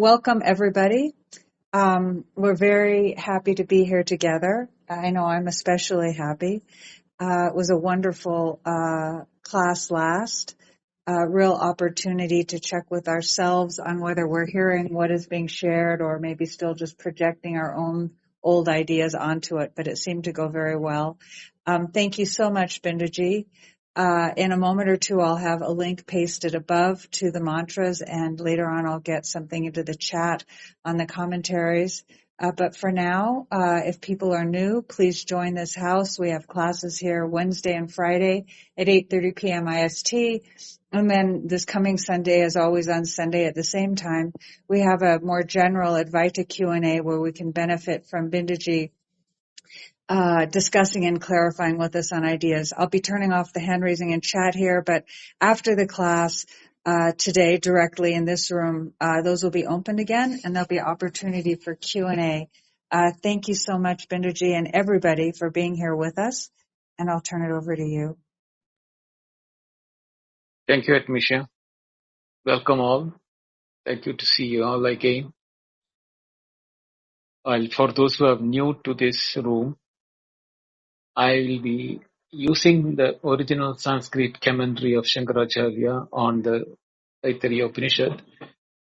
Welcome, everybody. We're very happy to be here together. I know I'm especially happy. It was a wonderful class last. Real opportunity to check with ourselves on whether we're hearing what is being shared or maybe still just projecting our own old ideas onto it, but it seemed to go very well. Thank you so much, Binduji. In a moment or two, I'll have a link pasted above to the mantras, and later on I'll get something into the chat on the commentaries. But for now, if people are new, please join this house. We have classes here Wednesday and Friday at 8:30 p.m. IST. And then this coming Sunday, as always on Sunday at the same time, we have a more general Advaita Q&A where we can benefit from Binduji discussing and clarifying with us on ideas. I'll be turning off the hand raising and chat here, but after the class today, directly in this room, those will be opened again, and there'll be opportunity for Q&A. Thank you so much, Binduji, and everybody for being here with us, and I'll turn it over to you. Thank you, Admisha. Welcome all. Thank you to see you all again. For those who are new to this room, I will be using the original Sanskrit commentary of Shankaracharya on the Taittareeya Upanishad,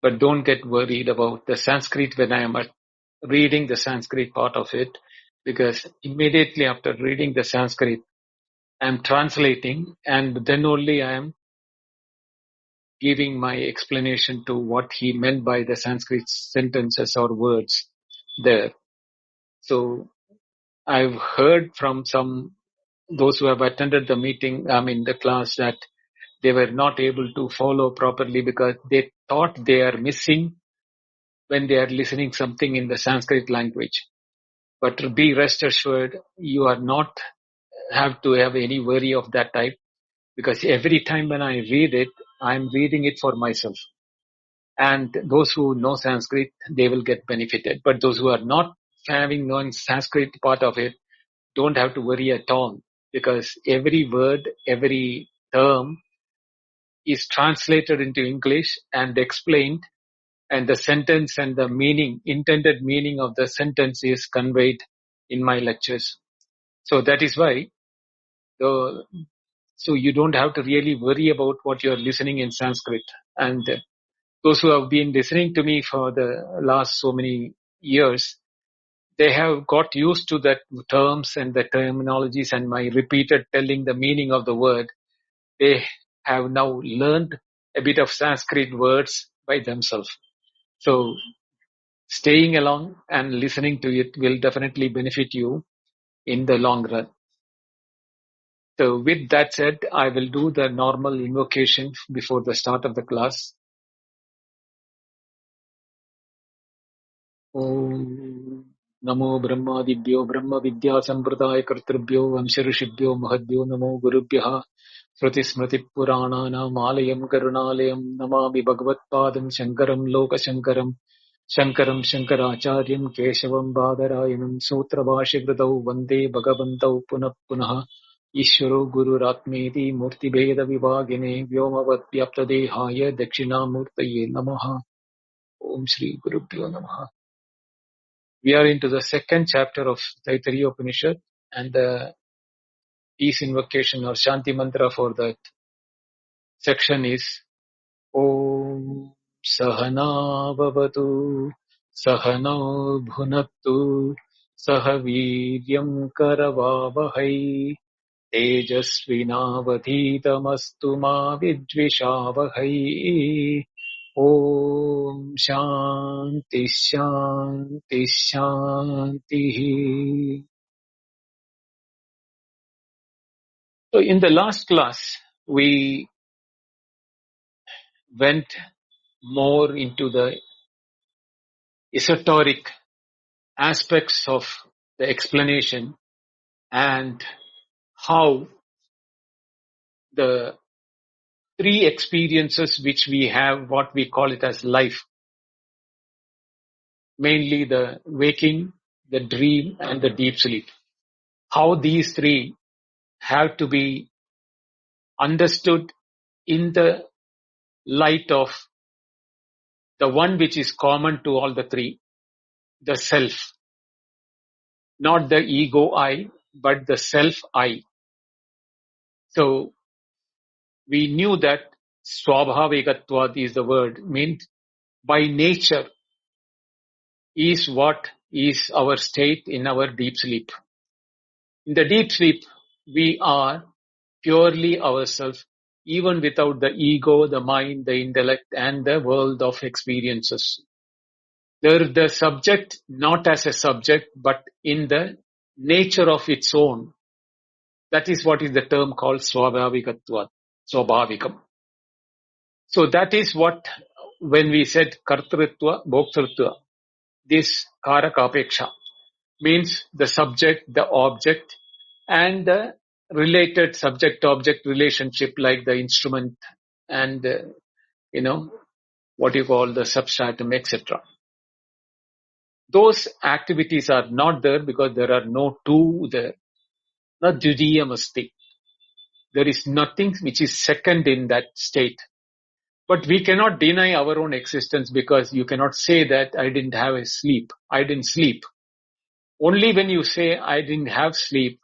but don't get worried about the Sanskrit when I am reading the Sanskrit part of it, because immediately after reading the Sanskrit, I am translating, and then only I am giving my explanation to what he meant by the Sanskrit sentences or words there. So I've heard from those who have attended the meeting, the class, that they were not able to follow properly because they thought they are missing when they are listening something in the Sanskrit language. But be rest assured, you are not have to have any worry of that type, because every time when I read it, I'm reading it for myself. And those who know Sanskrit, they will get benefited. But those who are not having known Sanskrit part of it, don't have to worry at all, because every word, every term is translated into English and explained, and the sentence and the meaning, intended meaning of the sentence is conveyed in my lectures. So that is why, so you don't have to really worry about what you're listening in Sanskrit. And those who have been listening to me for the last so many years, they have got used to the terms and the terminologies and my repeated telling the meaning of the word. They have now learned a bit of Sanskrit words by themselves. So staying along and listening to it will definitely benefit you in the long run. So with that said, I will do the normal invocation before the start of the class. Om Namo Brahmadibhyo Brahma Vidya Sampradaya Kartribhyo Vamsharishibhyo Mahadbhyo Namo Gurubhyaha Shruti Smriti Purananam Alayam Karunalayam Namami Bhagavatpadam Shankaram Lokashankaram Shankaram Shankaracharyam Keshavam Badarayanam Sutra Bhashikritau Vande Bhagavantau Punah Punah Ishvaro Guru Ratmeti Murti Bheda Vivagine Vyomavat Vyaptadehaya Dakshinamurtaye Namaha. Om Shri Gurubhyo Namaha. We are into the second chapter of Taittareeya Upanishad, and the peace invocation or Shanti mantra for that section is Om Sahana Bhavatu Sahano Bhunattu Sahaviryam Karavavahai Tejasvinavadhitamastu ma vidvishavahai. Om Shanti Shanti Shanti. So in the last class, we went more into the esoteric aspects of the explanation and how the three experiences which we have, what we call it as life, mainly the waking, the dream, and the deep sleep, how these three have to be understood in the light of the one which is common to all the three, the self, not the ego I, but the self I. So we knew that swabhavikatvat is the word, means by nature is what is our state in our deep sleep. In the deep sleep, we are purely ourselves, even without the ego, the mind, the intellect, and the world of experiences. There is the subject not as a subject, but in the nature of its own. That is what is the term called swabhavikatvat, swabhavikam. So that is what, when we said kartritva, bhoktrutva, this karakapeksha means the subject, the object, and the related subject-object relationship like the instrument and, what you call the substratum, etc. Those activities are not there because there are no two there. Not dvitiyamasti. There is nothing which is second in that state. But we cannot deny our own existence because you cannot say that I didn't have a sleep. I didn't sleep. Only when you say I didn't have sleep,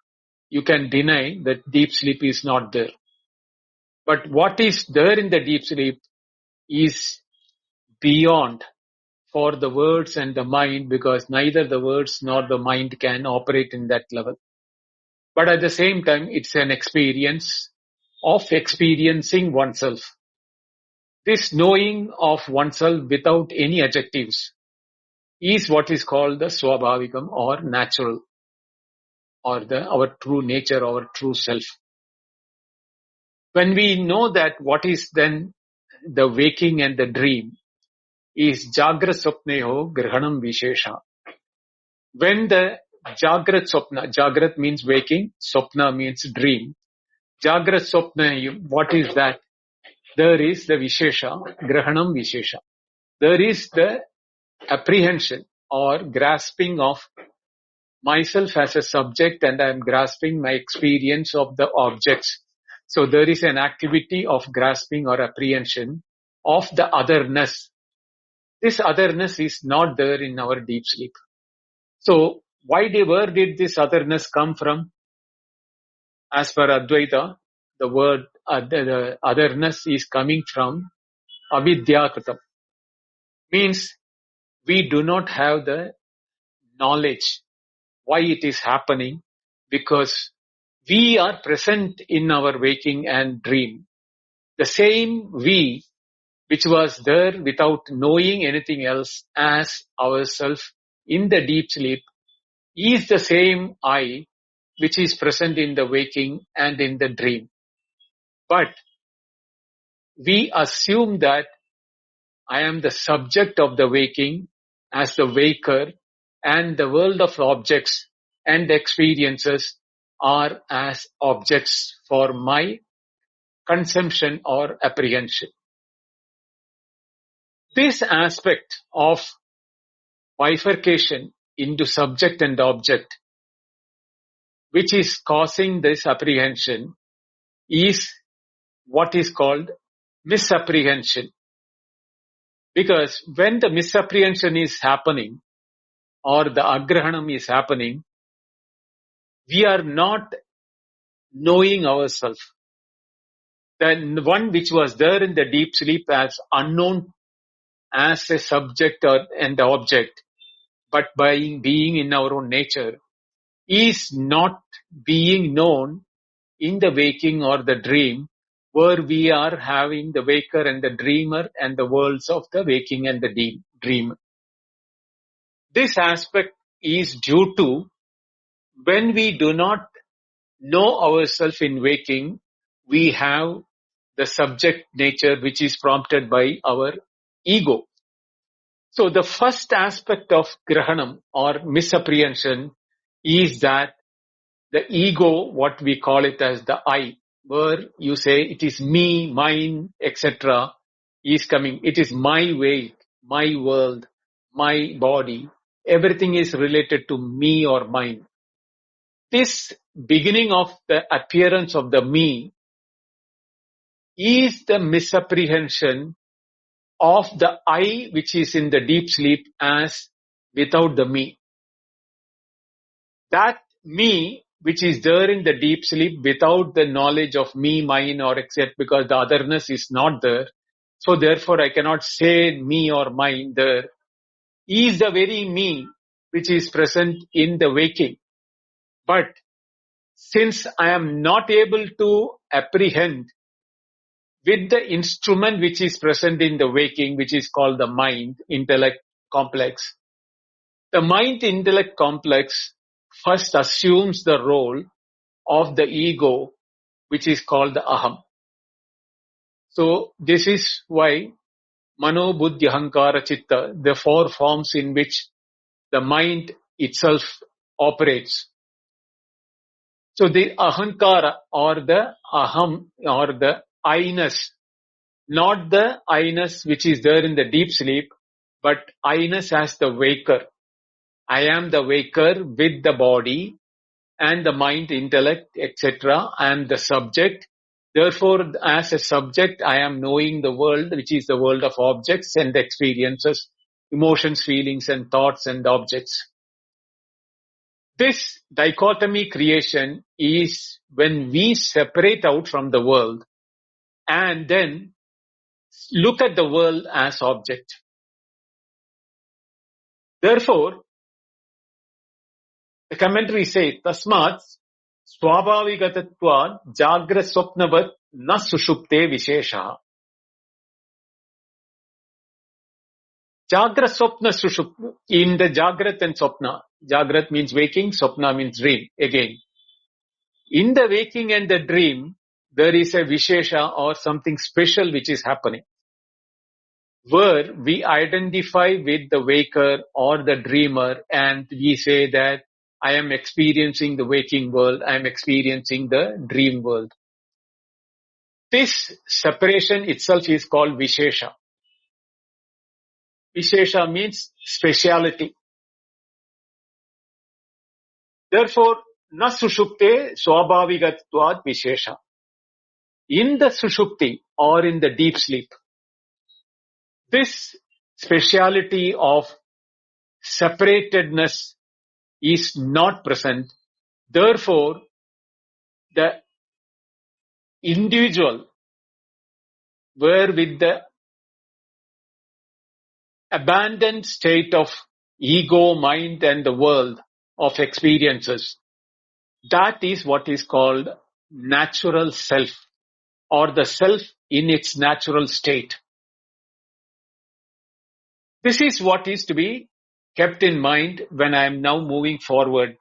you can deny that deep sleep is not there. But what is there in the deep sleep is beyond for the words and the mind, because neither the words nor the mind can operate in that level. But at the same time, it's an experience of experiencing oneself. This knowing of oneself without any adjectives is what is called the swabhavikam or natural, or our true nature, our true self. When we know that, what is then the waking and the dream is jagrat swapneho grahanam vishesha. When the jagrat swapna, jagrat means waking, swapna means dream. Jagrat swapna, what is that? There is the vishesha, grahanam vishesha. There is the apprehension or grasping of myself as a subject, and I am grasping my experience of the objects. So there is an activity of grasping or apprehension of the otherness. This otherness is not there in our deep sleep. So where did this otherness come from? As per Advaita, the word the otherness is coming from avidyakritam. Means we do not have the knowledge why it is happening, because we are present in our waking and dream. The same we which was there without knowing anything else as ourself in the deep sleep is the same I which is present in the waking and in the dream. But we assume that I am the subject of the waking as the waker, and the world of objects and experiences are as objects for my consumption or apprehension. This aspect of bifurcation into subject and object, which is causing this apprehension, is what is called misapprehension. Because when the misapprehension is happening or the agrahanam is happening, we are not knowing ourselves. The one which was there in the deep sleep as unknown as a subject or and the object, but by being in our own nature, is not being known in the waking or the dream, where we are having the waker and the dreamer and the worlds of the waking and the dream. This aspect is due to when we do not know ourselves in waking, we have the subject nature which is prompted by our ego. So the first aspect of grahanam or misapprehension is that the ego, what we call it as the I, where you say it is me, mine, etc., is coming. It is my way, my world, my body. Everything is related to me or mine. This beginning of the appearance of the me is the misapprehension of the I which is in the deep sleep as without the me. That me which is there in the deep sleep without the knowledge of me, mine or except, because the otherness is not there. So therefore I cannot say me or mine there. Is the very me which is present in the waking. But since I am not able to apprehend with the instrument which is present in the waking, which is called the mind, intellect complex, the mind intellect complex first assumes the role of the ego, which is called the aham. So this is why mano, buddhi, ahankara, chitta, the four forms in which the mind itself operates. So the ahankara or the aham or the I-ness, not the I-ness which is there in the deep sleep, but I-ness as the waker. I am the waker with the body and the mind, intellect, etc. I am the subject. Therefore, as a subject, I am knowing the world, which is the world of objects and experiences, emotions, feelings, and thoughts and objects. This dichotomy creation is when we separate out from the world and then look at the world as object. Therefore, the commentary says, Tasmat swabhavigatatvad jagra swapnavat na sushupte vishesha. Jagra swapna sushupna. In the jagrat and swapna. Jagrat means waking, swapna means dream. Again, in the waking and the dream, there is a vishesha or something special which is happening, where we identify with the waker or the dreamer and we say that I am experiencing the waking world, I am experiencing the dream world. This separation itself is called Vishesha. Vishesha means speciality. Therefore, na sushupte swabhavigatvad Vishesha. In the sushupti or in the deep sleep, this speciality of separatedness is not present. Therefore, the individual were with the abandoned state of ego, mind and the world of experiences. That is what is called natural self or the self in its natural state. This is what is to be kept in mind when I am now moving forward,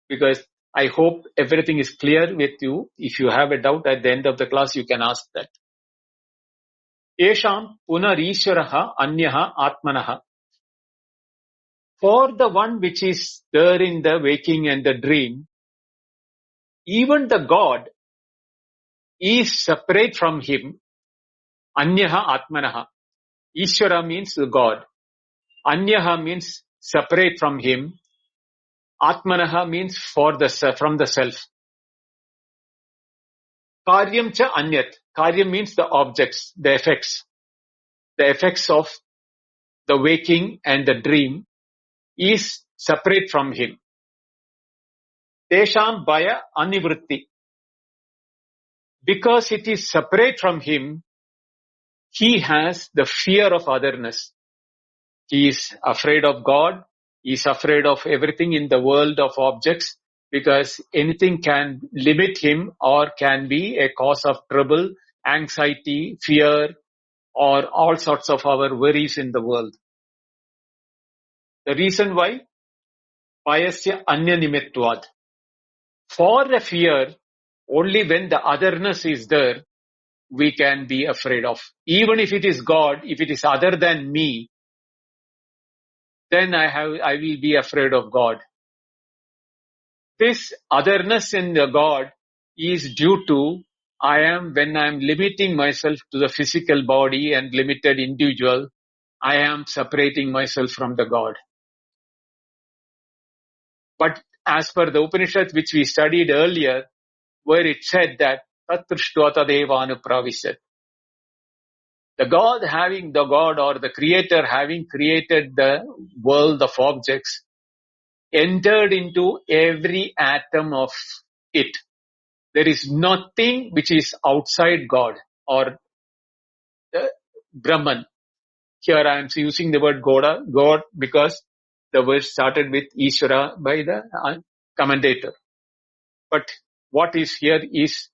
because I hope everything is clear with you. If you have a doubt at the end of the class, you can ask that. Esham punarisharaha anyaha atmanaha. For the one which is there in the waking and the dream, even the God is separate from him. Anyaha atmanaha. Ishvara means the God. Anyaha means separate from him. Atmanaha means from the self. Karyam cha anyat. Karyam means the objects, the effects. The effects of the waking and the dream is separate from him. Tesham bhaya anivritti. Because it is separate from him, he has the fear of otherness. He is afraid of God. He is afraid of everything in the world of objects, because anything can limit him or can be a cause of trouble, anxiety, fear, or all sorts of our worries in the world. The reason why? Payasya anya nimitvad. For a fear, only when the otherness is there, we can be afraid of. Even if it is God, if it is other than me, then I will be afraid of God. This otherness in the God is due to when I am limiting myself to the physical body and limited individual, I am separating myself from the God. But as per the Upanishad which we studied earlier, where it said that Tatrishtvata Devanupravishat, The God or the Creator having created the world of objects entered into every atom of it. There is nothing which is outside God or the Brahman. Here I am using the word God because the word started with Ishvara by the commentator. But what is here is,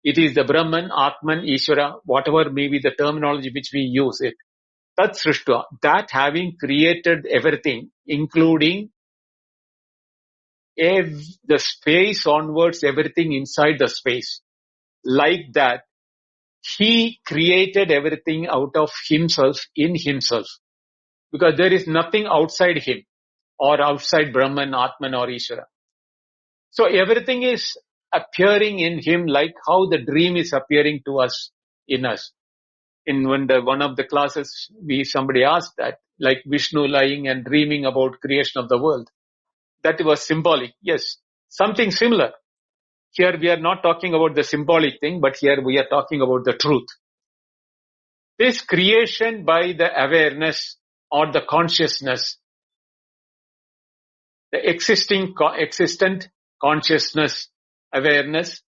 it is the Brahman, Atman, Ishvara, whatever may be the terminology which we use it. Tat Srishtva, that having created everything, including the space onwards, everything inside the space. Like that, he created everything out of himself, in himself. Because there is nothing outside him or outside Brahman, Atman or Ishvara. So everything is appearing in him like how the dream is appearing to us, in us. In one of the classes, somebody asked that, like Vishnu lying and dreaming about creation of the world. That was symbolic. Yes, something similar. Here we are not talking about the symbolic thing, but here we are talking about the truth. This creation by the awareness or the consciousness, the existent consciousness, awareness,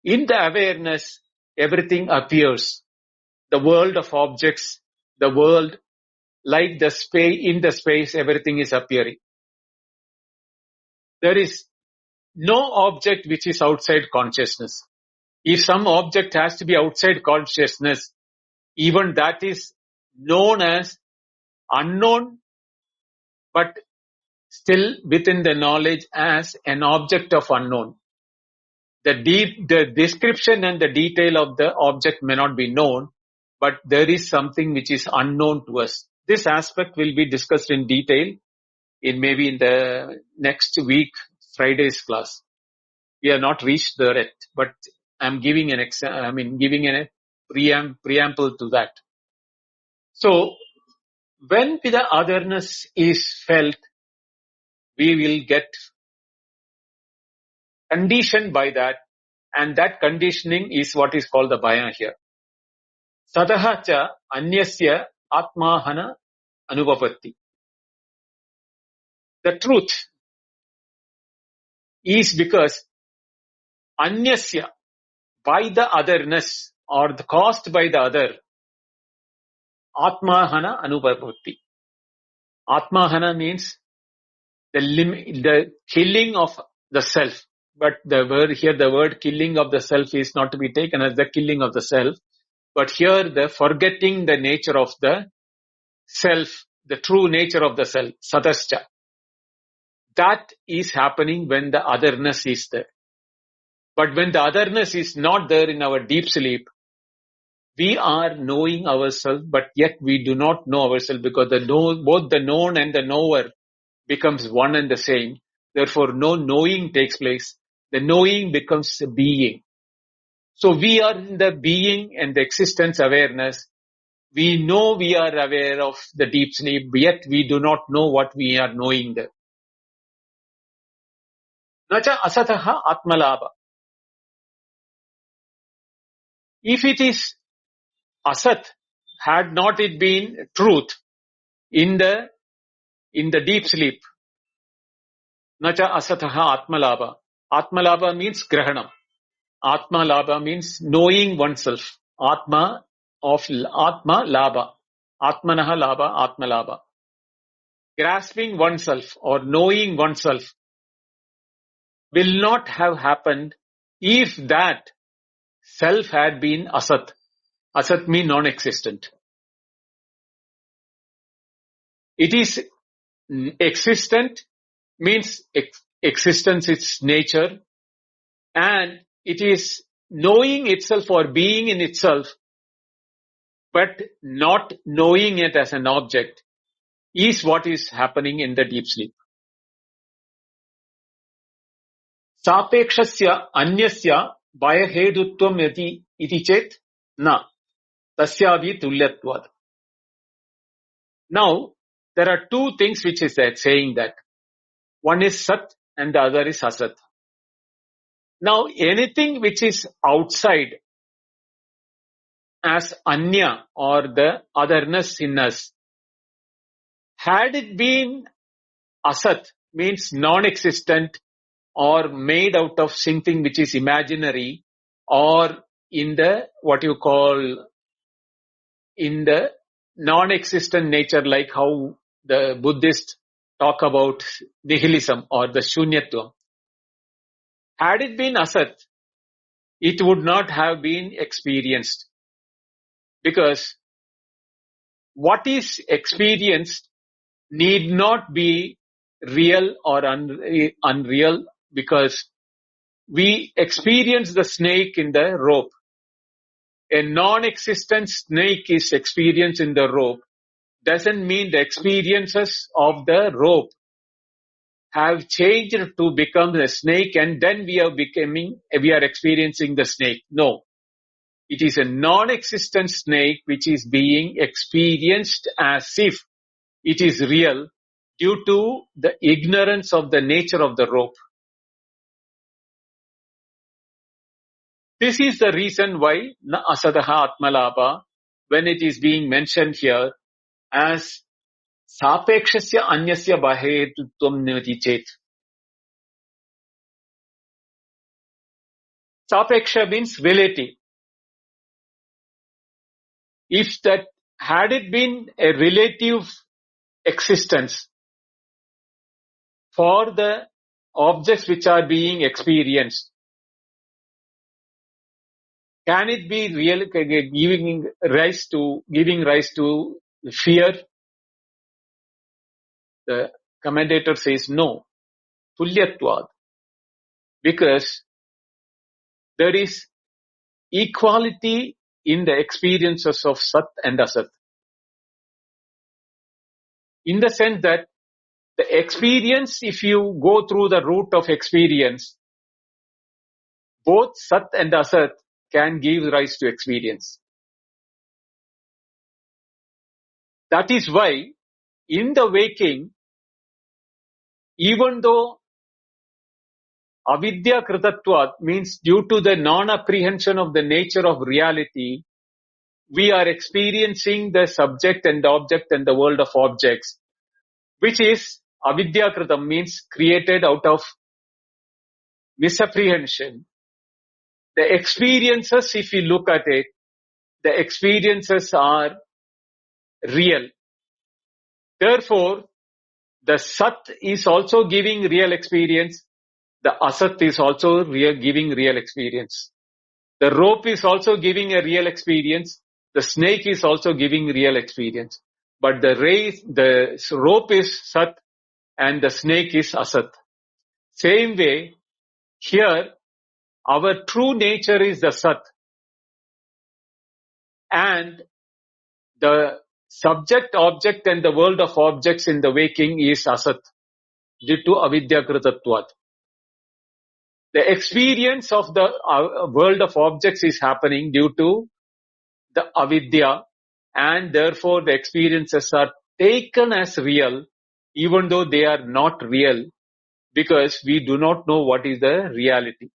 in the awareness, everything appears. The world of objects, the world, like the space, in the space, everything is appearing. There is no object which is outside consciousness. If some object has to be outside consciousness, even that is known as unknown, but still within the knowledge as an object of unknown. The description and the detail of the object may not be known, but there is something which is unknown to us. This aspect will be discussed in detail maybe in the next week, Friday's class. We have not reached there yet, but I'm giving giving a preamble to that. So, when the otherness is felt, we will get conditioned by that, and that conditioning is what is called the bhaya here. Sataha cha anyasya atmahana anubhavati. The truth is because anyasya, by the otherness or caused by the other, atmahana anubhavati. Atmahana means the killing of the self. But the word killing of the self is not to be taken as the killing of the self. But here the forgetting the nature of the self, the true nature of the self, satascha. That is happening when the otherness is there. But when the otherness is not there in our deep sleep, we are knowing ourselves, but yet we do not know ourselves because both the known and the knower becomes one and the same. Therefore, no knowing takes place. The knowing becomes being. So we are in the being and the existence awareness. We know we are aware of the deep sleep, yet we do not know what we are knowing there. Nacha asataha atmalabha. If it is asat, had not it been truth in the deep sleep, nacha asataha atmalabha. Atmalabha means grahanam. Atma labha means knowing oneself. Atma of Atma labha. Atmanaha labha, Atma labha. Grasping oneself or knowing oneself will not have happened if that self had been asat. Asat means non-existent. It is existent, means existence its nature, and it is knowing itself or being in itself, but not knowing it as an object is what is happening in the deep sleep. Sapekshasya anyasya bhayahedutvam iti chet na tasyavi tulyatvad. Now, there are two things which is saying that. One is sat and the other is asat. Now, anything which is outside as Anya or the otherness in us. Had it been Asat, means non-existent or made out of something which is imaginary, or in the what you call in the non-existent nature, like how the Buddhists talk about nihilism or the shunyatvam. Had it been Asat, it would not have been experienced, because what is experienced need not be real or unreal, because we experience the snake in the rope. A non-existent snake is experienced in the rope doesn't mean the experiences of the rope have changed to become the snake and then we are experiencing the snake. No. It is a non-existent snake which is being experienced as if it is real due to the ignorance of the nature of the rope. This is the reason why na asadaha atmalabha, when it is being mentioned here as sapekshasya anyasya bahetutvam nivati chet. Sapeksha means relative. If that had it been a relative existence for the objects which are being experienced, can it be real, giving rise to fear? The commentator says no, tulyatvad, because there is equality in the experiences of Sat and Asat. In the sense that the experience, if you go through the route of experience, both Sat and Asat can give rise to experience. That is why in the waking, even though avidya kritatvat means due to the non-apprehension of the nature of reality, we are experiencing the subject and the object and the world of objects, which is avidya kritam, means created out of misapprehension. The experiences, if you look at it, the experiences are real. Therefore, the Sat is also giving real experience. The Asat is also giving real experience. The rope is also giving a real experience. The snake is also giving real experience. But the rope is Sat and the snake is Asat. Same way, here, our true nature is the Sat. And the subject, object and the world of objects in the waking is Asat, due to avidya kritatvat. The experience of the world of objects is happening due to the avidya, and therefore the experiences are taken as real even though they are not real, because we do not know what is the reality.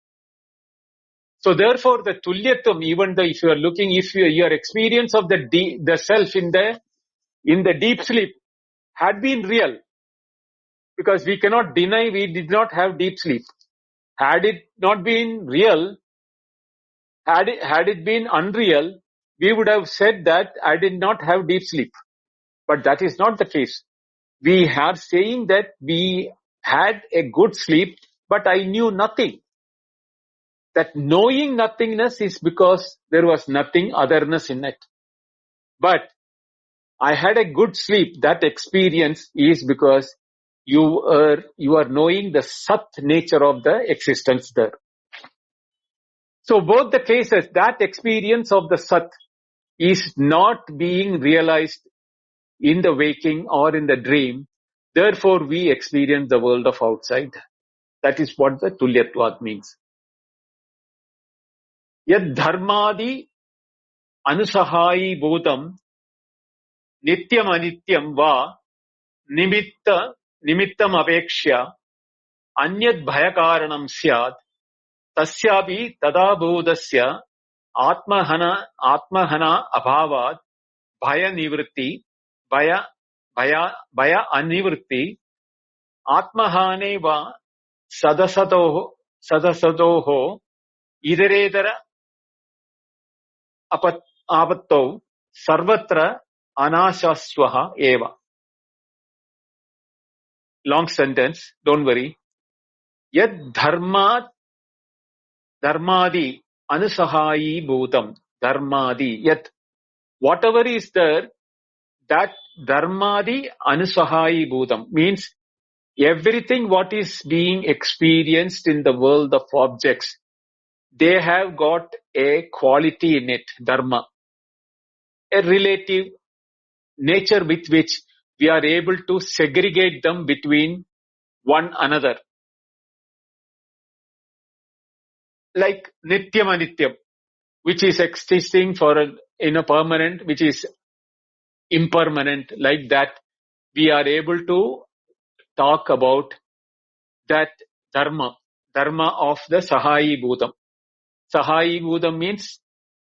So therefore the tulyatvam, even though if you are looking, if your experience of the self in the deep sleep had been real, because we cannot deny we did not have deep sleep. Had it not been real, had it been unreal, we would have said that I did not have deep sleep. But that is not the case. We are saying that we had a good sleep, but I knew nothing. That knowing nothingness is because there was nothing otherness in it. But I had a good sleep. That experience is because you are knowing the Sat nature of the existence there. So both the cases, that experience of the Sat is not being realized in the waking or in the dream. Therefore, we experience the world of outside. That is what the tulyatvat means. Yad dharmadi anusahayi bhutam nityam anityam va nimittam apekshya anyad bhayakaranam syad tasyapi tada bodhasya Atmahana abhavat bhaya nivritti, bhaya anivritti, Atmahane va sadasadoho idaredara apattau sarvatra anashaswaha eva. Long sentence, don't worry. Yad dharmadi anusahayi bhutam. Dharmadi, yet whatever is there, that dharmadi anusahayi bhutam means everything what is being experienced in the world of objects, they have got a quality in it, dharma, a relative nature with which we are able to segregate them between one another. Like nityam anityam, which is existing in a permanent, which is impermanent, like that, we are able to talk about that dharma of the Sahayi Bhutam. Sahayi Bhutam means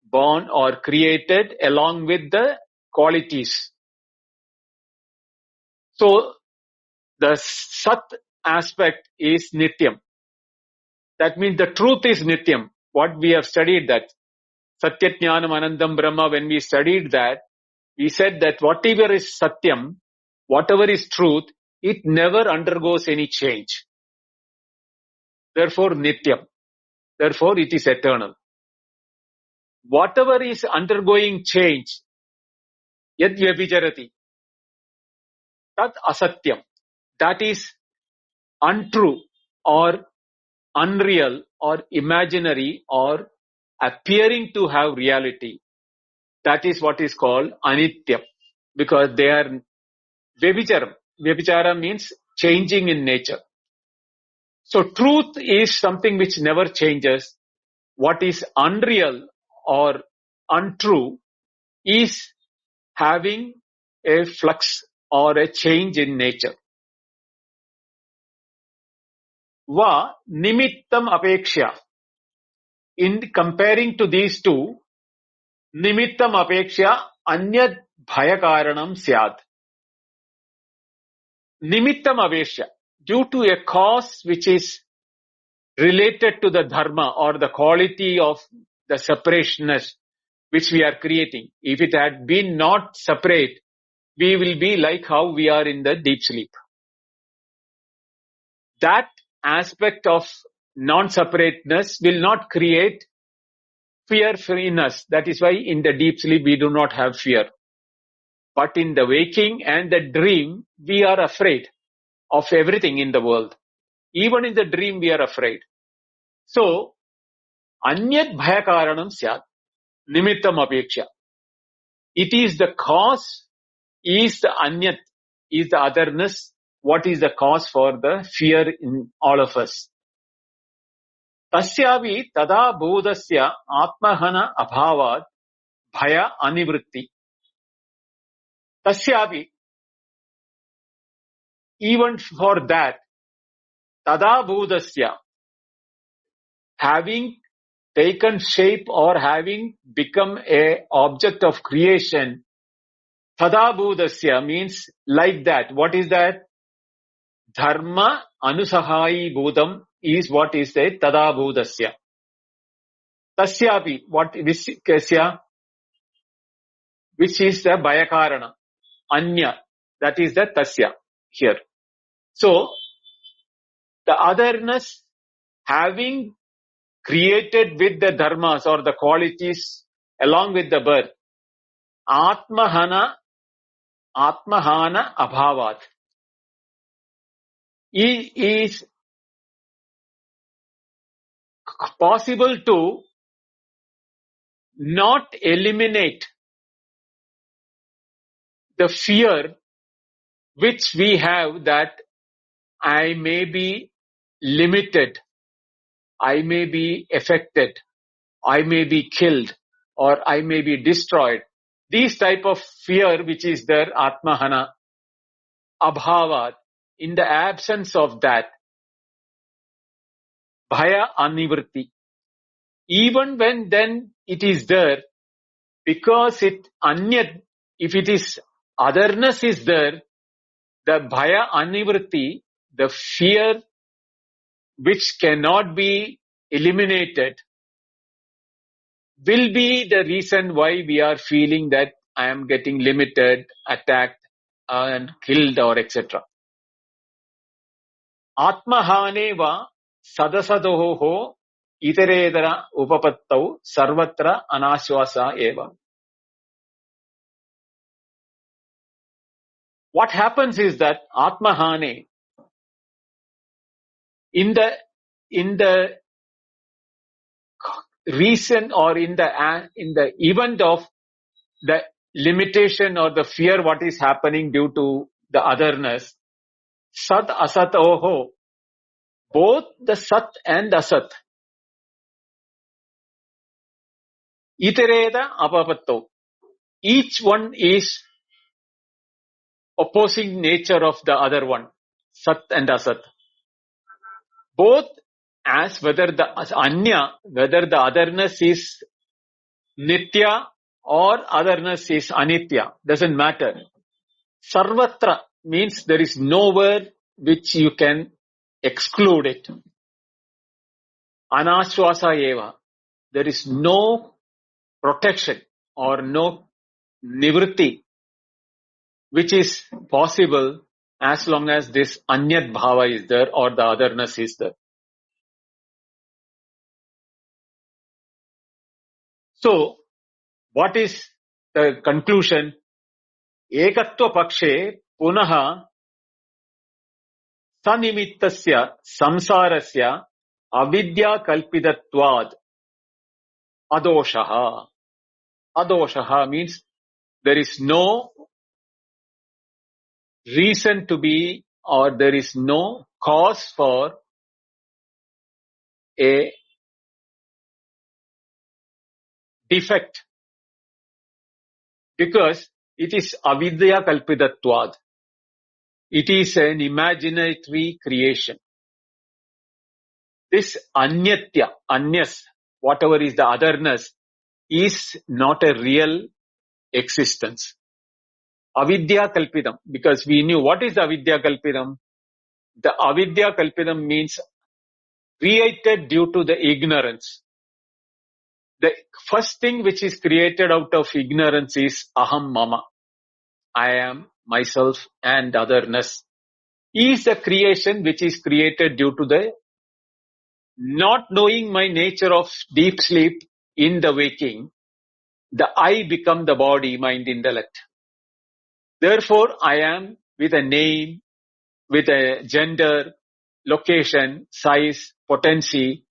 born or created along with the qualities. So the Sat aspect is Nityam. That means the truth is Nityam. What we have studied that. Satyajnanam Anandam Brahma, when we studied that, we said that whatever is Satyam, whatever is truth, it never undergoes any change. Therefore Nityam. Therefore it is eternal. Whatever is undergoing change, yad vyabhijarati, tat asatyam. That is untrue or unreal or imaginary or appearing to have reality. That is what is called anityam, because they are vyabhicharam. Vyabhichara means changing in nature. So truth is something which never changes. What is unreal or untrue is having a flux or a change in nature. Va nimittam apeksha. In comparing to these two, nimittam apeksha anyad bhayakaranam syad. Nimittam apeksha, due to a cause which is related to the dharma or the quality of the separationness which we are creating. If it had been not separate, we will be like how we are in the deep sleep. That aspect of non-separateness will not create fear in us. That is why in the deep sleep we do not have fear. But in the waking and the dream, we are afraid of everything in the world. Even in the dream we are afraid. So, anyat bhayakaranam syat, nimittam apeksha. It is the cause, is the anyat, is the otherness. What is the cause for the fear in all of us? Tasyavi tada bodhasya atmahana abhavat bhaya anivritti. Tasyavi, even for that, tada bodhasya, having taken shape or having become a object of creation, tada bodhasya means like that. What is that? Dharma anusahayi bodham is what is the tada bodhasya. Tasyapi, what this kasya, which is the bhayakarana, anya, that is the tasya here. So, the otherness having created with the dharmas or the qualities along with the birth, atmahana abhavat, is possible to not eliminate the fear which we have that I may be limited, I may be affected, I may be killed, or I may be destroyed. These type of fear which is there, atmahana abhavat, in the absence of that, bhaya anivritti, even when then it is there, because it anyat, if it is otherness is there, the bhaya anivritti, the fear which cannot be eliminated, will be the reason why we are feeling that I am getting limited, attacked, and killed, or etc. Atmahane va sadasadoho iteredara upapattau sarvatra anashwasa eva. What happens is that Atmahane, in the reason or in the event of the limitation or the fear what is happening due to the otherness, sat asat oho, both the sat and asat, itereda apapatto, each one is opposing nature of the other one, sat and asat. Both as whether the anya, whether the otherness is nitya or otherness is anitya, doesn't matter. Sarvatra means there is nowhere which you can exclude it. Anashwasa eva, there is no protection or no nivritti which is possible as long as this anyat bhava is there or the otherness is there. So, what is the conclusion? Ekatva pakshe punaha sanimittasya samsarasya avidya kalpidatvad adoshaha. Adoshaha means there is no reason to be or there is no cause for a defect because it is avidya kalpidatvad. It is an imaginary creation. This anyatya, anyas, whatever is the otherness, is not a real existence. Avidya kalpidam, because we knew what is the avidya kalpidam. The avidya kalpidam means created due to the ignorance. The first thing which is created out of ignorance is aham mama. I am, myself and otherness. Is the creation which is created due to the not knowing my nature of deep sleep in the waking. The I become the body, mind, intellect. Therefore, I am with a name, with a gender, location, size, potency,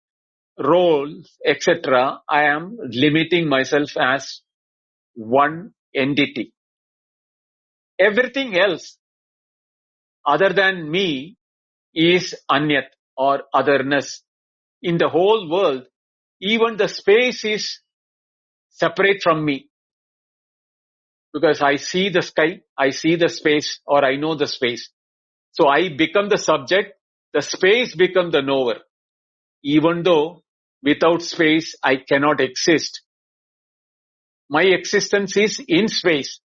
role, etc. I am limiting myself as one entity. Everything else other than me is anyat or otherness. In the whole world, even the space is separate from me. Because I see the sky, I see the space, or I know the space. So I become the subject, the space becomes the knower. Even though without space I cannot exist. My existence is in space.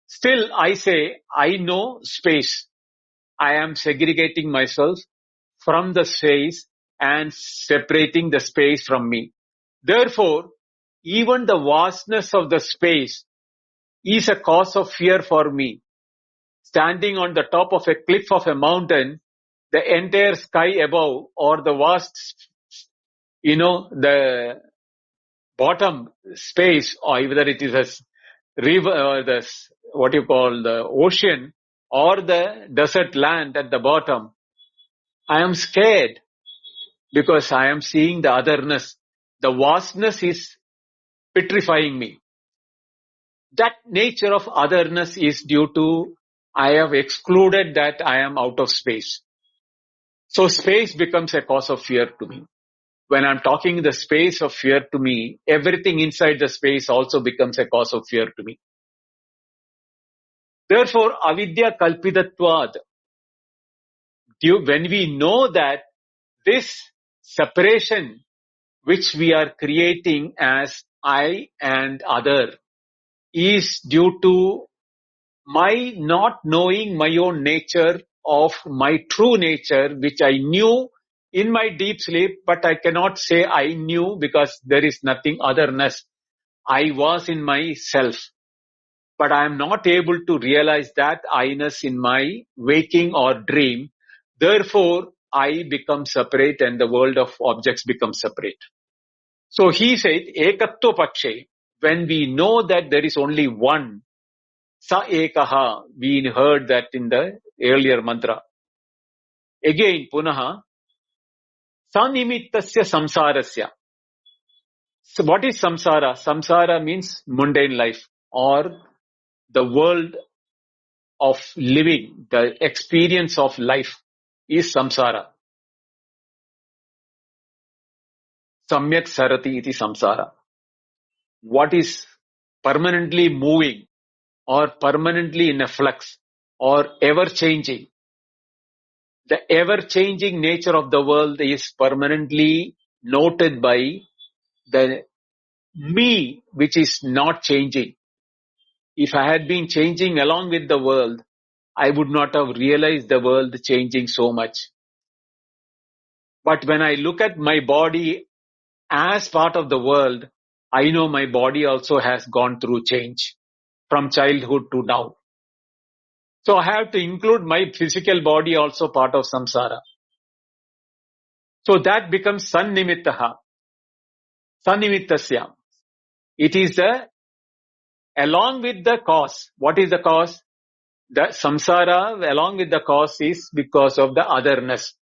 Still I say, I know space. I am segregating myself from the space and separating the space from me. Therefore, even the vastness of the space is a cause of fear for me. Standing on the top of a cliff of a mountain, the entire sky above or the vast, the bottom space, or whether it is a river or what you call the ocean or the desert land at the bottom, I am scared because I am seeing the otherness. The vastness is petrifying me. That nature of otherness is due to I have excluded that I am out of space. So space becomes a cause of fear to me. When I'm talking the space of fear to me, everything inside the space also becomes a cause of fear to me. Therefore, avidya kalpidatvad, when we know that this separation which we are creating as I and other is due to my not knowing my own nature of my true nature, which I knew in my deep sleep, but I cannot say I knew because there is nothing otherness. I was in myself, but I am not able to realize that I-ness in my waking or dream. Therefore, I become separate and the world of objects becomes separate. So he said, ekatva pakshe, when we know that there is only one, sa ekaha, we heard that in the earlier mantra. Again, punaha, sanimittasya samsarasya. So what is samsara? Samsara means mundane life or the world of living, the experience of life is samsara. Samyak sarati iti samsara. What is permanently moving or permanently in a flux or ever changing. The ever changing nature of the world is permanently noted by the me, which is not changing. If I had been changing along with the world, I would not have realized the world changing so much. But when I look at my body as part of the world, I know my body also has gone through change from childhood to now. So I have to include my physical body also part of samsara. So that becomes sannimittaha, sannimittasya. It is along with the cause. What is the cause? The samsara along with the cause is because of the otherness.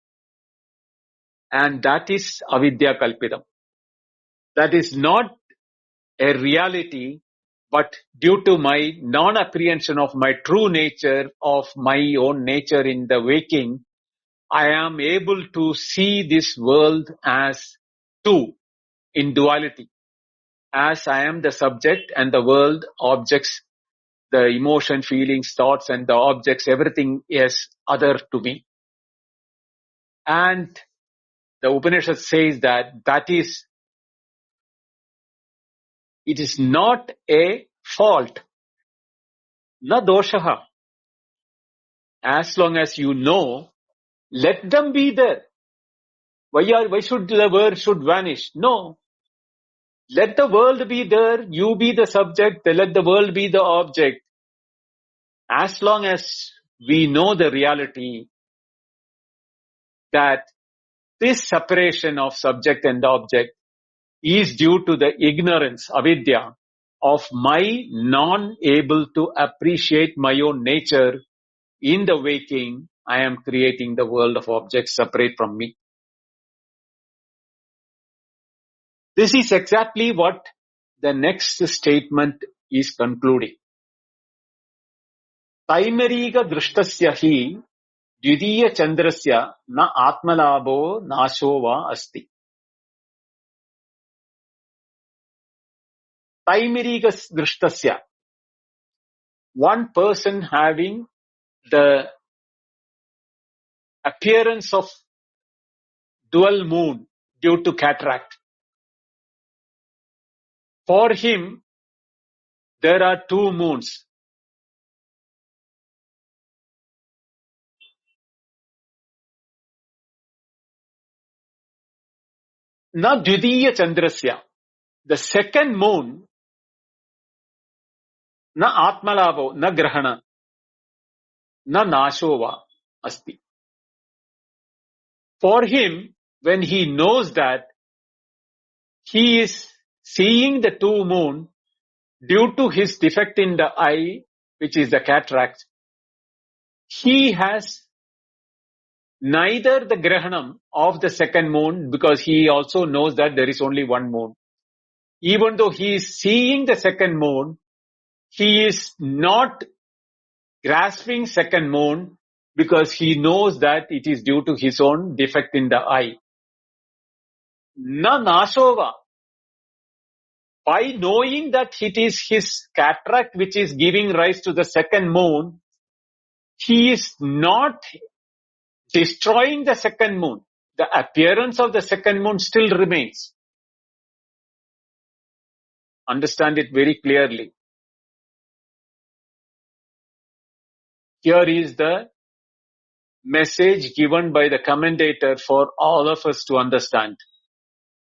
And that is avidya kalpitam. That is not a reality, but due to my non-apprehension of my true nature, of my own nature in the waking, I am able to see this world as two, in duality. As I am the subject and the world, objects, the emotion, feelings, thoughts and the objects, everything is other to me. And the Upanishad says that it is not a fault, na doshaha. As long as you know, let them be there. Why should the world should vanish? No. Let the world be there, you be the subject, let the world be the object. As long as we know the reality that this separation of subject and object is due to the ignorance, avidya, of my non-able to appreciate my own nature in the waking, I am creating the world of objects separate from me. This is exactly what the next statement is concluding. Taittareeya drishtasya hi dvidiya chandrasya na atmalabho nasho va asti. Taittareeya drishtasya, one person having the appearance of dual moon due to cataract. For him, there are two moons. Na dvidiya chandrasya, the second moon, na atmalabho, na grahana, na nashova asti. For him, when he knows that he is seeing the two moon due to his defect in the eye, which is the cataract, he has neither the grahanam of the second moon, because he also knows that there is only one moon. Even though he is seeing the second moon, he is not grasping second moon because he knows that it is due to his own defect in the eye. Na nashova. By knowing that it is his cataract which is giving rise to the second moon, he is not destroying the second moon. The appearance of the second moon still remains. understand it very clearly. Here is the message given by the commentator for all of us to understand.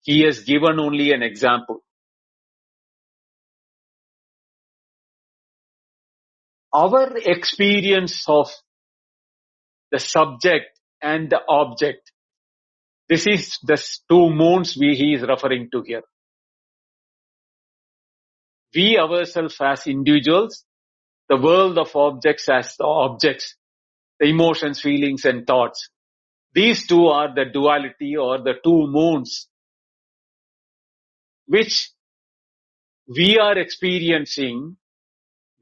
He has given only an example. Our experience of the subject and the object, this is the two moons he is referring to here. We ourselves as individuals, the world of objects as the objects, the emotions, feelings and thoughts. These two are the duality or the two moons which we are experiencing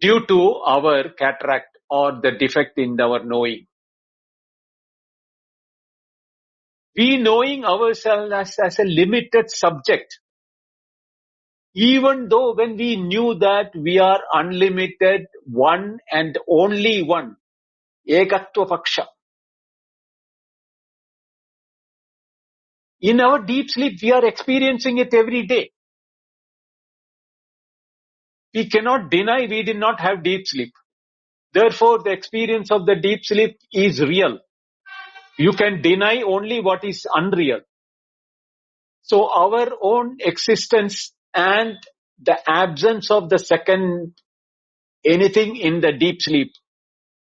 due to our cataract or the defect in our knowing. We knowing ourselves as a limited subject, even though when we knew that we are unlimited, one and only one, ekatva paksha. In our deep sleep, we are experiencing it every day. We cannot deny we did not have deep sleep. Therefore, the experience of the deep sleep is real. You can deny only what is unreal. So our own existence and the absence of the second anything in the deep sleep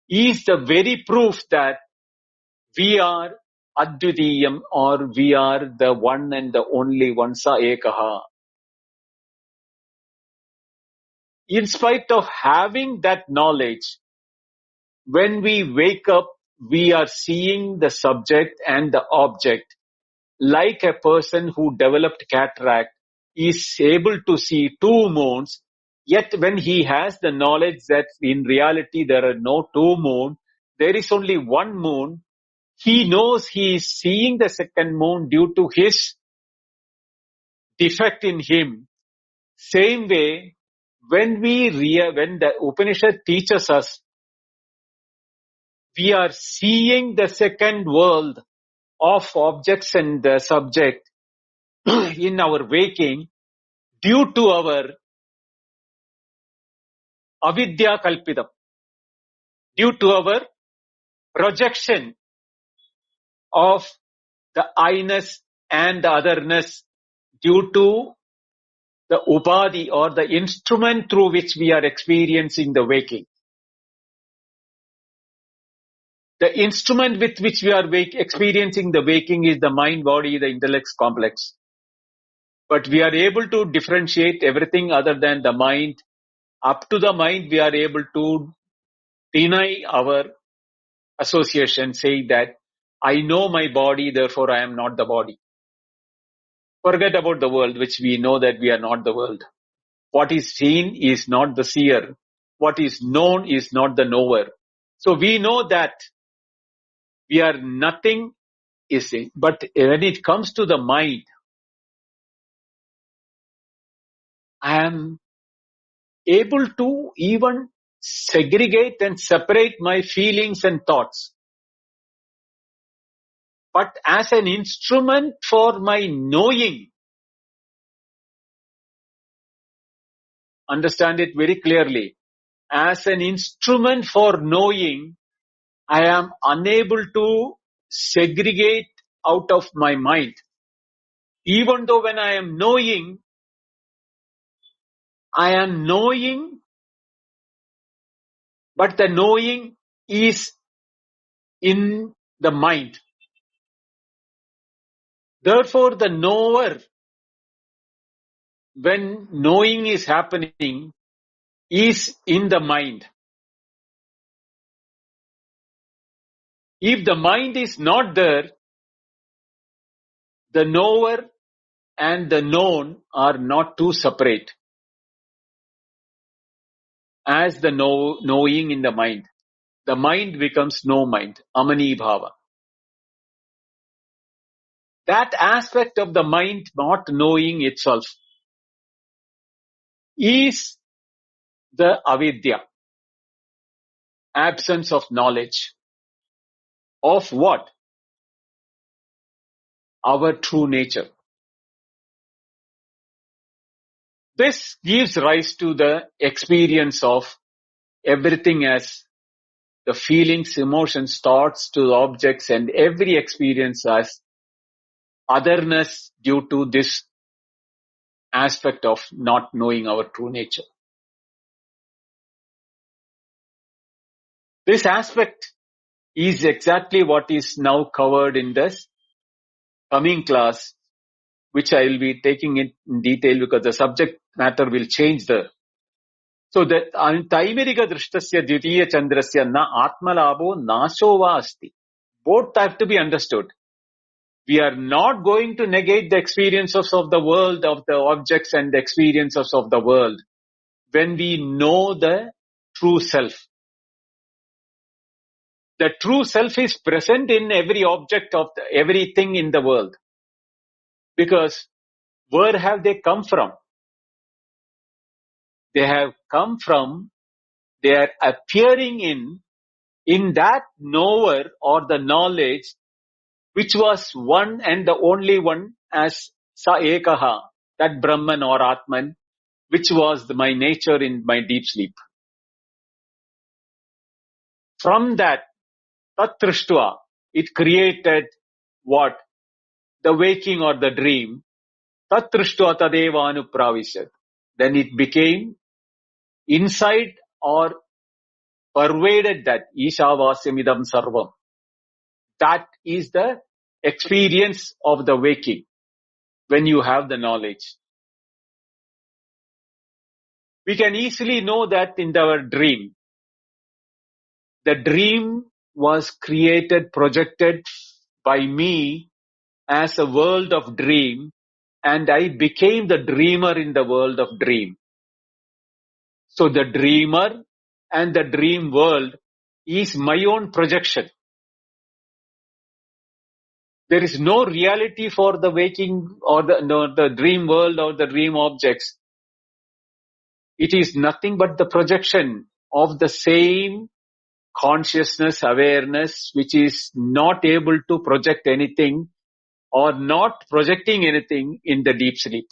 is the very proof that we are Advitiyam or we are the one and the only one, Sa Ekaha. In spite of having that knowledge, when we wake up, we are seeing the subject and the object like a person who developed cataract is able to see two moons, yet when he has the knowledge that in reality there are no two moons, there is only one moon, he knows he is seeing the second moon due to his defect in him. Same way, when the Upanishad teaches us, we are seeing the second world of objects and the subject in our waking due to our avidya kalpitam, due to our projection of the I-ness and the otherness, due to the upadhi or the instrument through which we are experiencing the waking. The instrument with which we are experiencing the waking is the mind, body, the intellect complex. But we are able to differentiate everything other than the mind. Up to the mind, we are able to deny our association, saying that I know my body, therefore I am not the body. Forget about the world, which we know that we are not the world. What is seen is not the seer. What is known is not the knower. So we know that we are nothing is it. But when it comes to the mind, I am able to even segregate and separate my feelings and thoughts. But as an instrument for my knowing, understand it very clearly. As an instrument for knowing, I am unable to segregate out of my mind. Even though when I am knowing, but the knowing is in the mind. Therefore, the knower, when knowing is happening, is in the mind. If the mind is not there, the knower and the known are not two separate. As the knowing in the mind, the mind becomes no mind, amani bhava. That aspect of the mind not knowing itself is the avidya, absence of knowledge. Of what? Our true nature. This gives rise to the experience of everything as the feelings, emotions, thoughts to objects, and every experience as otherness due to this aspect of not knowing our true nature. This aspect is exactly what is now covered in this coming class, which I will be taking it in detail because the subject matter will change there. So that Taittareeya Drishtasya Dvitiya Chandrasya na Atmalabho Nasho va asti. Both have to be understood. We are not going to negate the experiences of the world, of the objects and the experiences of the world when we know the true self. The true self is present in every object of everything in the world. Because where have they come from? They have come from, they are appearing in that knower or the knowledge which was one and the only one as Sa Ekaha, that Brahman or Atman, which was my nature in my deep sleep. From that, Tat Trishtva, it created what? The waking or the dream. Tat Trishtva Tadeva Anupravishat. Then it became inside or pervaded that Ishavasyamidam Sarvam. That is the experience of the waking when you have the knowledge. We can easily know that in our dream. The dream was created, projected by me as a world of dream, and I became the dreamer in the world of dream. So the dreamer and the dream world is my own projection. There is no reality for the waking or the dream world or the dream objects. It is nothing but the projection of the same consciousness, awareness, which is not able to project anything or not projecting anything in the deep sleep.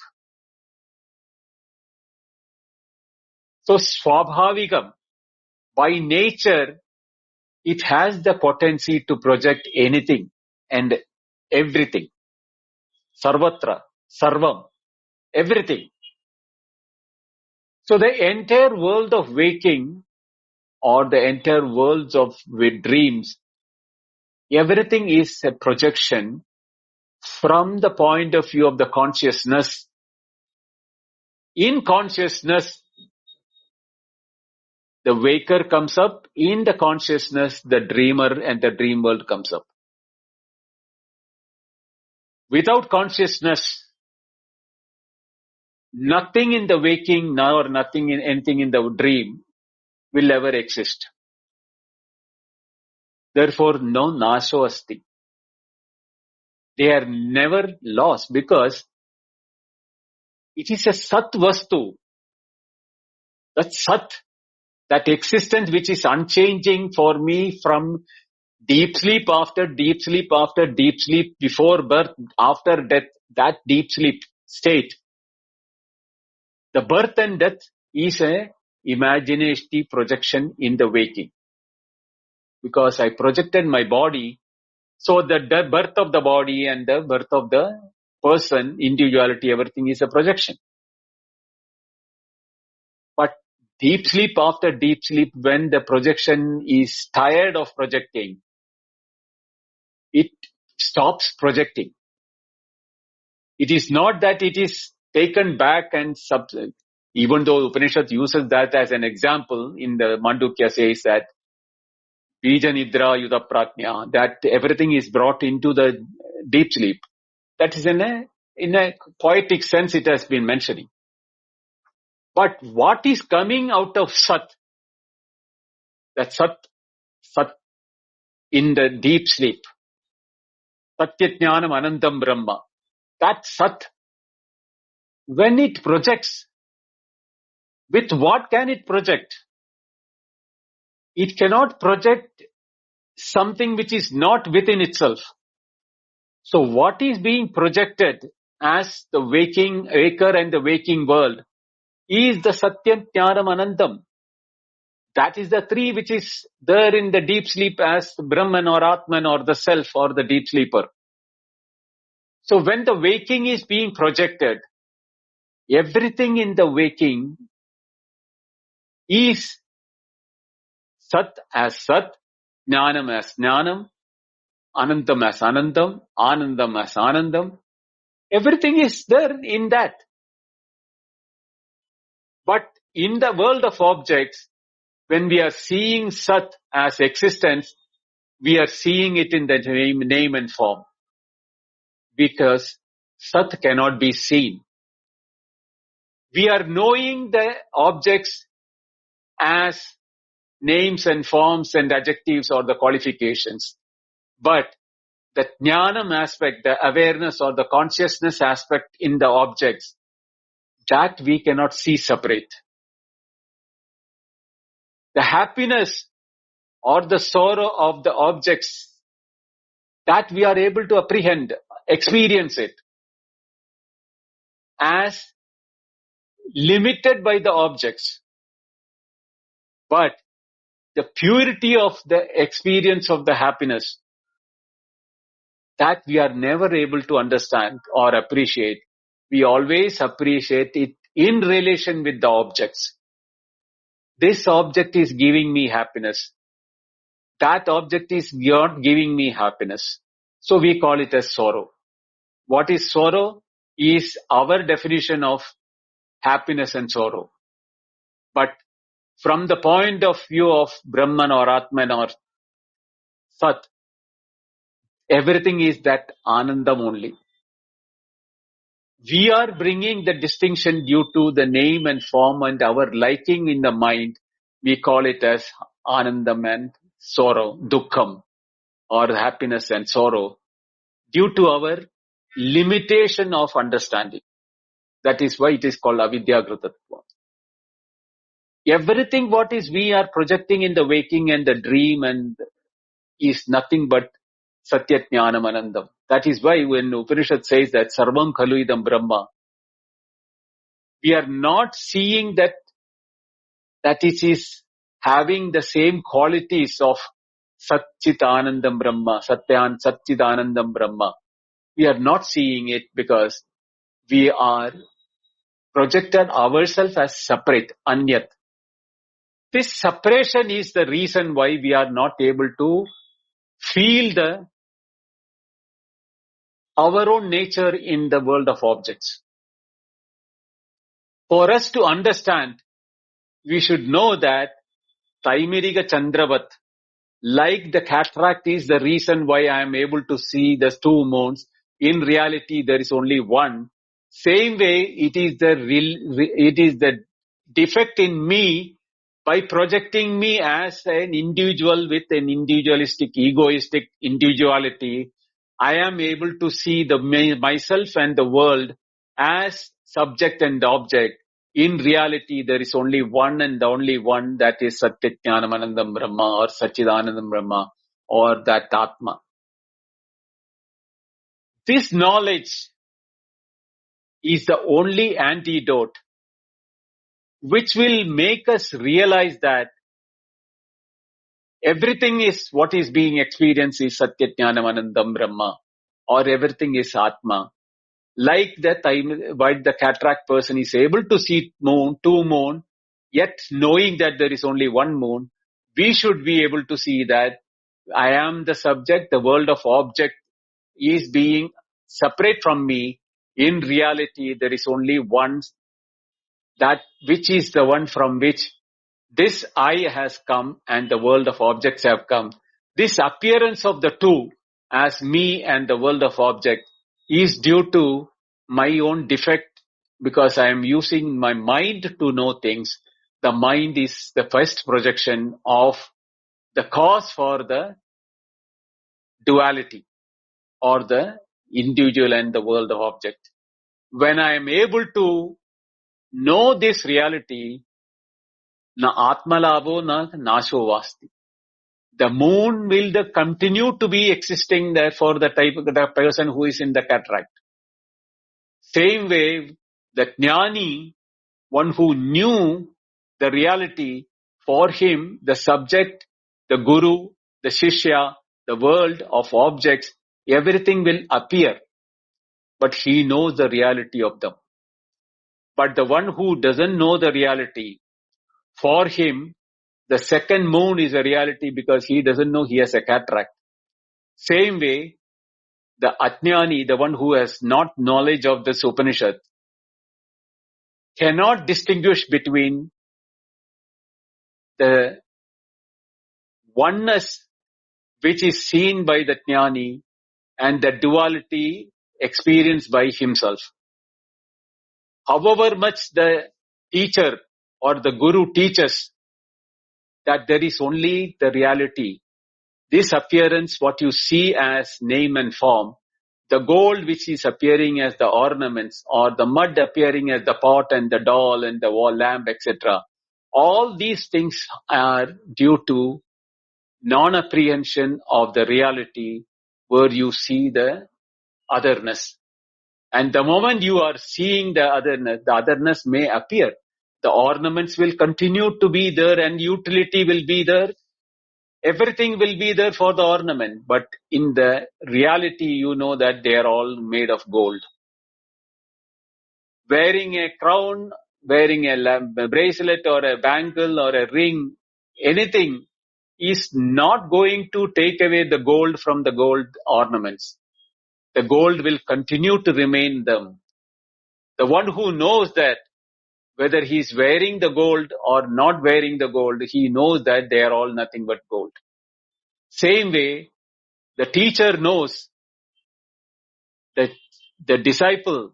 So Swabhavigam, by nature, it has the potency to project anything and everything. Sarvatra, Sarvam, everything. So the entire world of waking or the entire worlds of dreams, everything is a projection from the point of view of the consciousness. In consciousness, the waker comes up. In the consciousness, the dreamer and the dream world comes up. Without consciousness, nothing in the waking nor nothing in anything in the dream will ever exist. Therefore, no nasho asti. They are never lost because it is a sat vastu. That sat, that existence which is unchanging for me from deep sleep after deep sleep after deep sleep, before birth, after death, that deep sleep state. The birth and death is a imaginative projection in the waking. Because I projected my body, so the birth of the body and the birth of the person, individuality, everything is a projection. But deep sleep after deep sleep, when the projection is tired of projecting, it stops projecting. It is not that it is taken back and even though Upanishad uses that as an example in the Mandukya says that Bija Nidra Yuda Pratnya, that everything is brought into the deep sleep. That is in a poetic sense it has been mentioning. But what is coming out of Sat? That Sat in the deep sleep. Satyajnanam Anantam Brahma. That Sat, when it projects, with what can it project? It cannot project something which is not within itself. So what is being projected as the waker and the waking world is the Satyam Jnanam Anandam. That is the three which is there in the deep sleep as Brahman or Atman or the self or the deep sleeper. So when the waking is being projected, everything in the waking is Sat as Sat, Jnanam as Jnanam, Anandam as Anandam, Anandam as Anandam. Everything is there in that. But in the world of objects, when we are seeing Sat as existence, we are seeing it in the name and form. Because Sat cannot be seen. We are knowing the objects as names and forms and adjectives or the qualifications. But the jnanam aspect, the awareness or the consciousness aspect in the objects, that we cannot see separate. The happiness or the sorrow of the objects, that we are able to apprehend, experience it as limited by the objects. But the purity of the experience of the happiness, that we are never able to understand or appreciate. We always appreciate it in relation with the objects. This object is giving me happiness. That object is not giving me happiness. So we call it as sorrow. What is sorrow? Is our definition of happiness and sorrow. But from the point of view of Brahman or Atman or Sat, everything is that Anandam only. We are bringing the distinction due to the name and form and our liking in the mind. We call it as Anandam and sorrow, Dukkham, or happiness and sorrow, due to our limitation of understanding. That is why it is called avidya krutatva. Everything what is we are projecting in the waking and the dream and is nothing but Satya Jnanam Anandam. That is why when Upanishad says that Sarvam Khalu Idam Brahma, we are not seeing that it is having the same qualities of Satchit Anandam Brahma, Satchit Anandam Brahma. We are not seeing it because we are projected ourselves as separate, anyat. This separation is the reason why we are not able to feel our own nature in the world of objects. For us to understand, we should know that Taimiriga Chandravat, like the cataract is the reason why I am able to see the two moons. In reality, there is only one. Same way, it is the defect in me by projecting me as an individual with an individualistic, egoistic individuality. I am able to see myself and the world as subject and object. In reality, there is only one and the only one, that is Satyajnanamanandam Brahma or Sachidanandam Brahma or that Atma. This knowledge is the only antidote which will make us realize that everything is what is being experienced is Satyajnanamanandam Brahma or everything is Atma. Like that time, why the cataract person is able to see two moon, yet knowing that there is only one moon, we should be able to see that I am the subject, the world of object is being separate from me. In reality, there is only one, that which is the one from which this I has come and the world of objects have come. This appearance of the two as me and the world of object is due to my own defect, because I am using my mind to know things. The mind is the first projection of the cause for the duality or the individual and the world of object. When I am able to know this reality, na atmalabo na nasho vasti. The moon will continue to be existing there for the person who is in the cataract. Same way, the jnani, one who knew the reality, for him, the subject, the guru, the shishya, the world of objects, everything will appear, but he knows the reality of them. But the one who doesn't know the reality, for him, the second moon is a reality because he doesn't know he has a cataract. Same way, the Ajnani, the one who has not knowledge of this Upanishad, cannot distinguish between the oneness which is seen by the Jnani and the duality experienced by himself. However much the teacher or the guru teaches that there is only the reality, this appearance, what you see as name and form, the gold which is appearing as the ornaments, or the mud appearing as the pot and the doll and the wall lamp, etc., all these things are due to non-apprehension of the reality where you see the otherness. And the moment you are seeing the otherness may appear. The ornaments will continue to be there and utility will be there. Everything will be there for the ornament. But in the reality, you know that they are all made of gold. Wearing a crown, wearing a bracelet or a bangle or a ring, anything is not going to take away the gold from the gold ornaments. The gold will continue to remain them. The one who knows that whether he is wearing the gold or not wearing the gold, he knows that they are all nothing but gold. Same way, the teacher knows that the disciple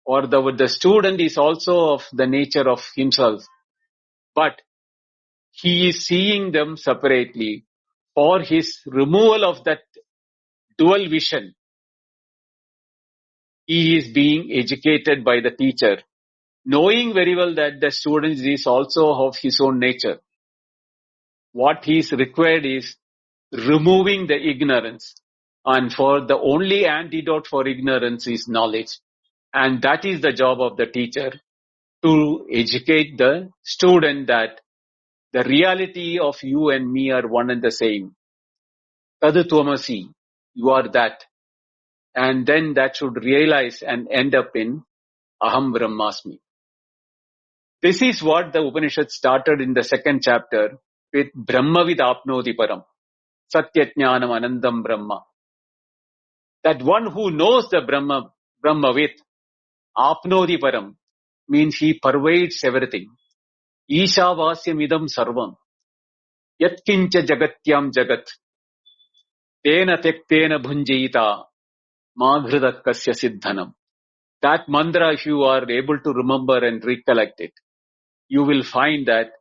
or the student is also of the nature of himself, but he is seeing them separately. For his removal of that dual vision, he is being educated by the teacher, knowing very well that the student is also of his own nature. What he is required is removing the ignorance. And for the only antidote for ignorance is knowledge. And that is the job of the teacher, to educate the student that the reality of you and me are one and the same. Tadu Tvamasi, you are that. And then that should realize and end up in Aham Brahmasmi. This is what the Upanishad started in the second chapter with Brahmavid Apnoti Param. Satyajnanam Anandam Brahma. That one who knows the Brahmavid, Apnoti Param, means he pervades everything. Ishavasyam idam sarvam. Yatkincha jagatyam jagat. Tena tektena bhunjita. Maghridakasya siddhanam. That mantra, if you are able to remember and recollect it, you will find that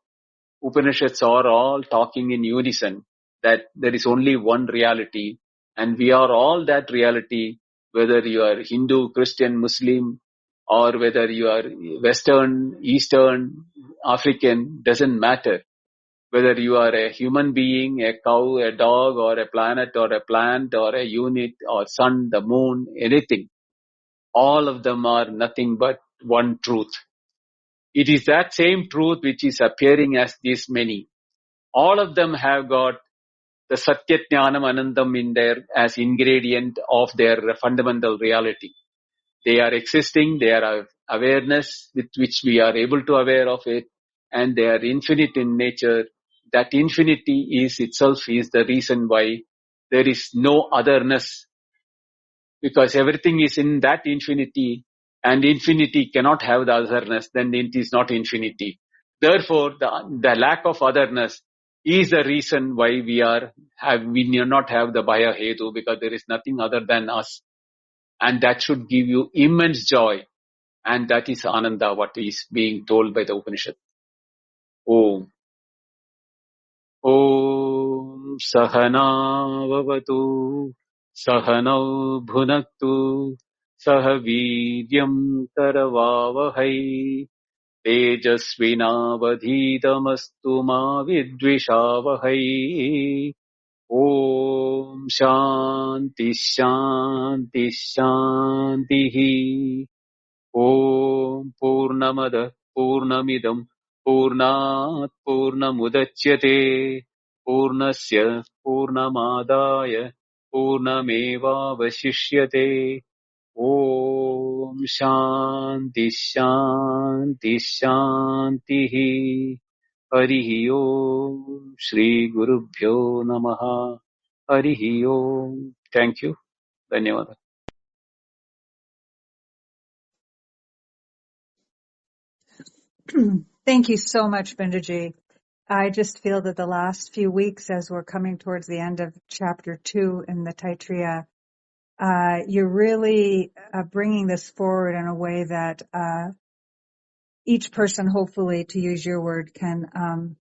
Upanishads are all talking in unison, that there is only one reality, and we are all that reality, whether you are Hindu, Christian, Muslim, or whether you are Western, Eastern, African, doesn't matter. Whether you are a human being, a cow, a dog, or a planet, or a plant, or a unit, or sun, the moon, anything. All of them are nothing but one truth. It is that same truth which is appearing as these many. All of them have got the Satyajnanam Anandam in there as ingredient of their fundamental reality. They are existing, they are awareness with which we are able to aware of it, and they are infinite in nature. That infinity is itself is the reason why there is no otherness, because everything is in that infinity, and infinity cannot have the otherness, then it is not infinity. Therefore, the lack of otherness is the reason why we do not have the Bhaya Hetu, because there is nothing other than us. And that should give you immense joy. And that is Ananda, what is being told by the Upanishad. Om. Om Sahana Vavatu Sahanau Bhunaktu Sahaviryam Karavavahai Tejasvinavadhitamastu ma vidvishavahai. Om Shanti Shanti Shanti. Om Purnamada पूर्णमिदं पूर्णात् पूर्णमुदच्यते पूर्णस्य पूर्णमादाय पूर्णमेवावशिष्यते ॐ शान्ति शान्ति शान्तिः हरिः ओम् श्रीगुरुभ्यो नमः हरिः ओम् थैंक यू धन्यवाद Thank you so much, Bindaji. I just feel that the last few weeks, as we're coming towards the end of chapter 2 in the Taittareeya, you're really bringing this forward in a way that each person, hopefully, to use your word, can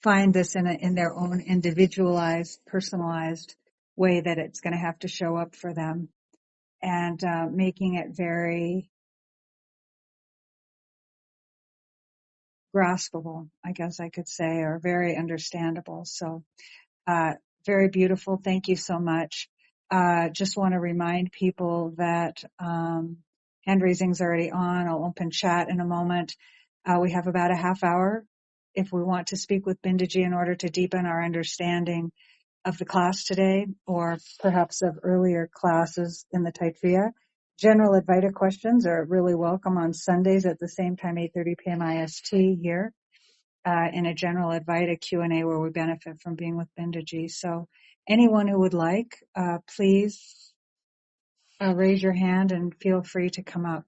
find this in their own individualized, personalized way that it's going to have to show up for them, and making it very graspable, I guess I could say, or very understandable. So, very beautiful. Thank you so much. Just want to remind people that hand raising's already on. I'll open chat in a moment. We have about a half hour if we want to speak with Bindaji in order to deepen our understanding of the class today, or perhaps of earlier classes in the Taittareeya. General Advaita questions are really welcome on Sundays at the same time, 8:30 p.m. IST here. In a general Advaita Q&A where we benefit from being with Bindaji. So anyone who would like, please raise your hand and feel free to come up.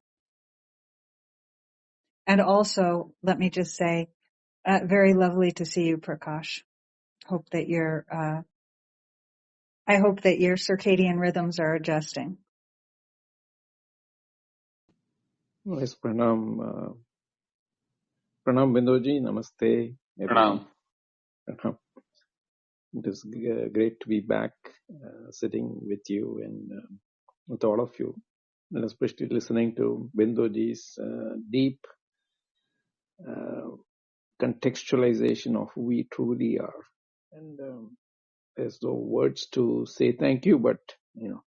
And also, let me just say, very lovely to see you, Prakash. I hope that your circadian rhythms are adjusting. Yes, Pranam. Pranam Bindoji, Namaste, everyone. Pranam. Pranam. It is great to be back sitting with you and with all of you, and especially listening to Bindoji's deep contextualization of who we truly are. And there's no words to say thank you, but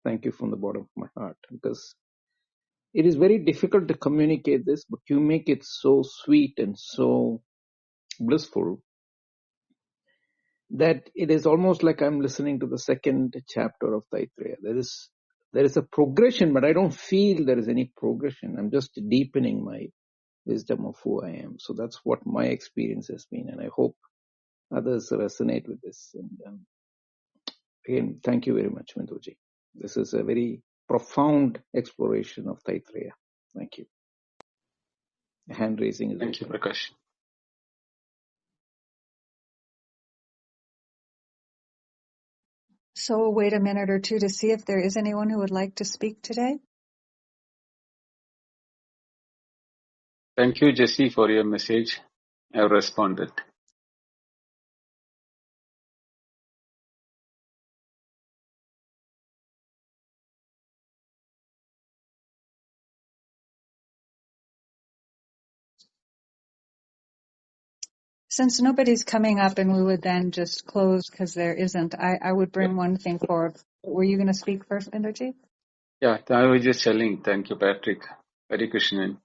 thank you from the bottom of my heart, because it is very difficult to communicate this, but you make it so sweet and so blissful that it is almost like I'm listening to the second chapter of Taittareeya. There is a progression, but I don't feel there is any progression. I'm just deepening my wisdom of who I am. So that's what my experience has been, and I hope others resonate with this. And again, thank you very much, Bindoji. This is a very profound exploration of Taittareeya. Thank you. Hand raising is Thank you, open. Prakash. So we'll wait a minute or two to see if there is anyone who would like to speak today. Thank you, Jesse, for your message. I have responded. Since nobody's coming up and we would then just close because there isn't, I would bring one thing forward. Were you going to speak first, Bindaji? Yeah, I was just telling. Thank you, Patrick, Hare Krishnan,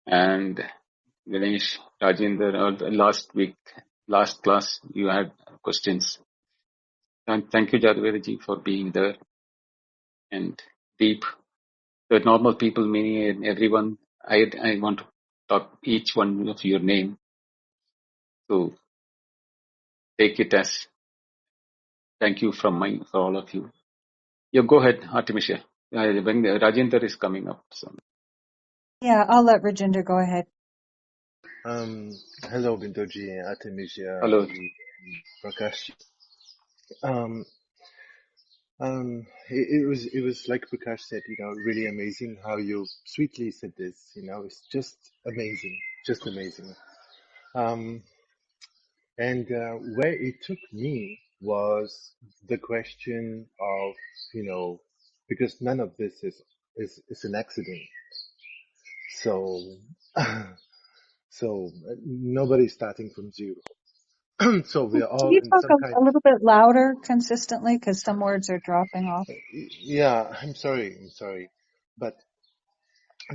and Ganesh, Rajendra. Last class, you had questions. And thank you, Jadaviraji, for being there and deep. The normal people, many and everyone. I want to talk each one of your name. So take it as thank you from for all of you. Yeah, go ahead, Artemisia. When Rajendra is coming up. So. Yeah, I'll let Rajendra go ahead. Hello, Bindoji, Artemisia, Hello. Prakash. It was like Prakash said, really amazing how you sweetly said this. It's just amazing, just amazing. And where it took me was the question of, because none of this is an accident. So, so nobody's starting from zero. So we are Can all you in talk some kind. a little bit louder consistently because some words are dropping off? Yeah, I'm sorry, but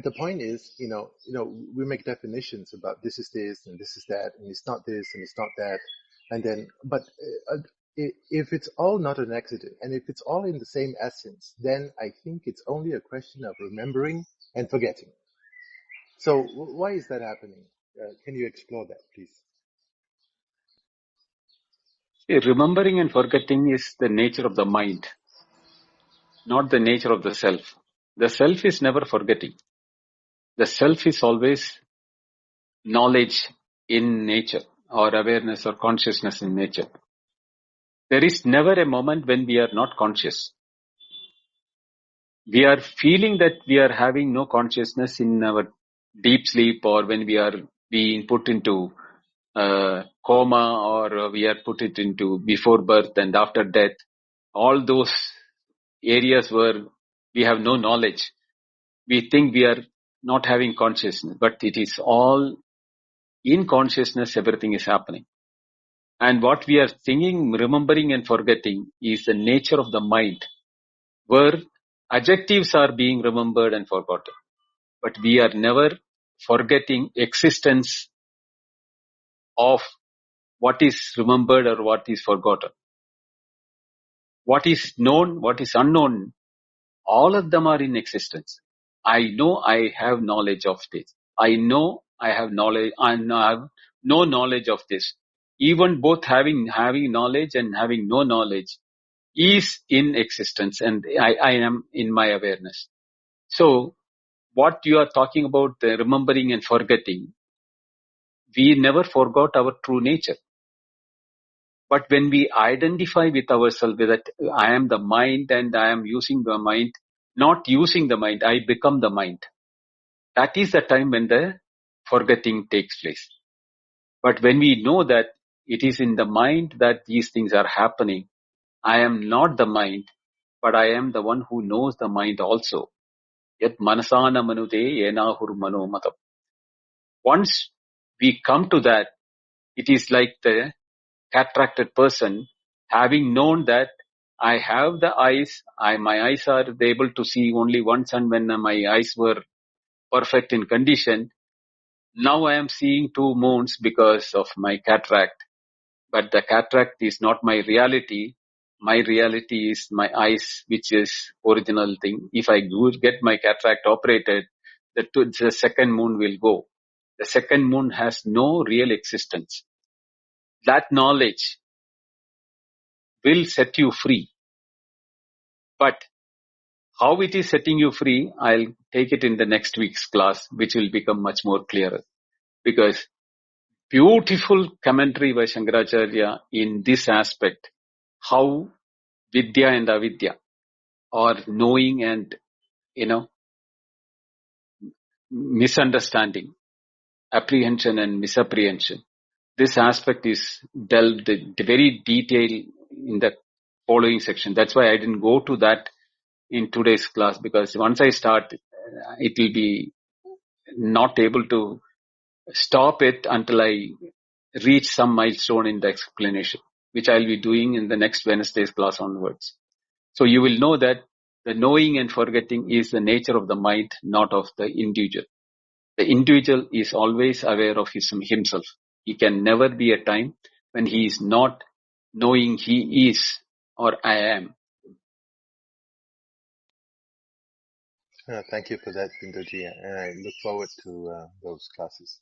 the point is, we make definitions about this is this and this is that, and it's not this and it's not that, and then, but if it's all not an accident, and if it's all in the same essence, then I think it's only a question of remembering and forgetting. So why is that happening? Can you explore that, please? See, remembering and forgetting is the nature of the mind, not the nature of the self. The self is never forgetting. The self is always knowledge in nature, or awareness or consciousness in nature. There is never a moment when we are not conscious. We are feeling that we are having no consciousness in our deep sleep, or when we are being put into coma, or we are put it into before birth and after death. All those areas where we have no knowledge, we think we are not having consciousness, but it is all in consciousness, everything is happening. And what we are thinking, remembering and forgetting is the nature of the mind, where adjectives are being remembered and forgotten. But we are never forgetting existence of what is remembered or what is forgotten. What is known, what is unknown, all of them are in existence. I know I have knowledge of this. I know I have knowledge. I have no knowledge of this. Even both having knowledge and having no knowledge is in existence, and I am in my awareness. So what you are talking about, the remembering and forgetting, we never forgot our true nature. But when we identify with ourselves that I am the mind and I am using the mind, not using the mind, I become the mind. That is the time when the forgetting takes place. But when we know that it is in the mind that these things are happening, I am not the mind, but I am the one who knows the mind also. Yat manasana manute yenahur mano matam. Once we come to that, it is like the cataracted person having known that I have the eyes, my eyes are able to see only one sun when my eyes were perfect in condition. Now I am seeing two moons because of my cataract, but the cataract is not my reality. My reality is my eyes, which is original thing. If I get my cataract operated, the second moon will go. The second moon has no real existence. That knowledge will set you free. But how it is setting you free, I'll take it in the next week's class, which will become much more clearer. Because beautiful commentary by Shankaracharya in this aspect, how Vidya and Avidya, or knowing and, misunderstanding, apprehension and misapprehension. This aspect is delved in very detail in the following section. That's why I didn't go to that in today's class, because once I start, it will be not able to stop it until I reach some milestone in the explanation, which I'll be doing in the next Wednesday's class onwards. So you will know that the knowing and forgetting is the nature of the mind, not of the individual. The individual is always aware of himself. He can never be a time when he is not knowing he is or I am. Thank you for that, Binduji, and I look forward to those classes.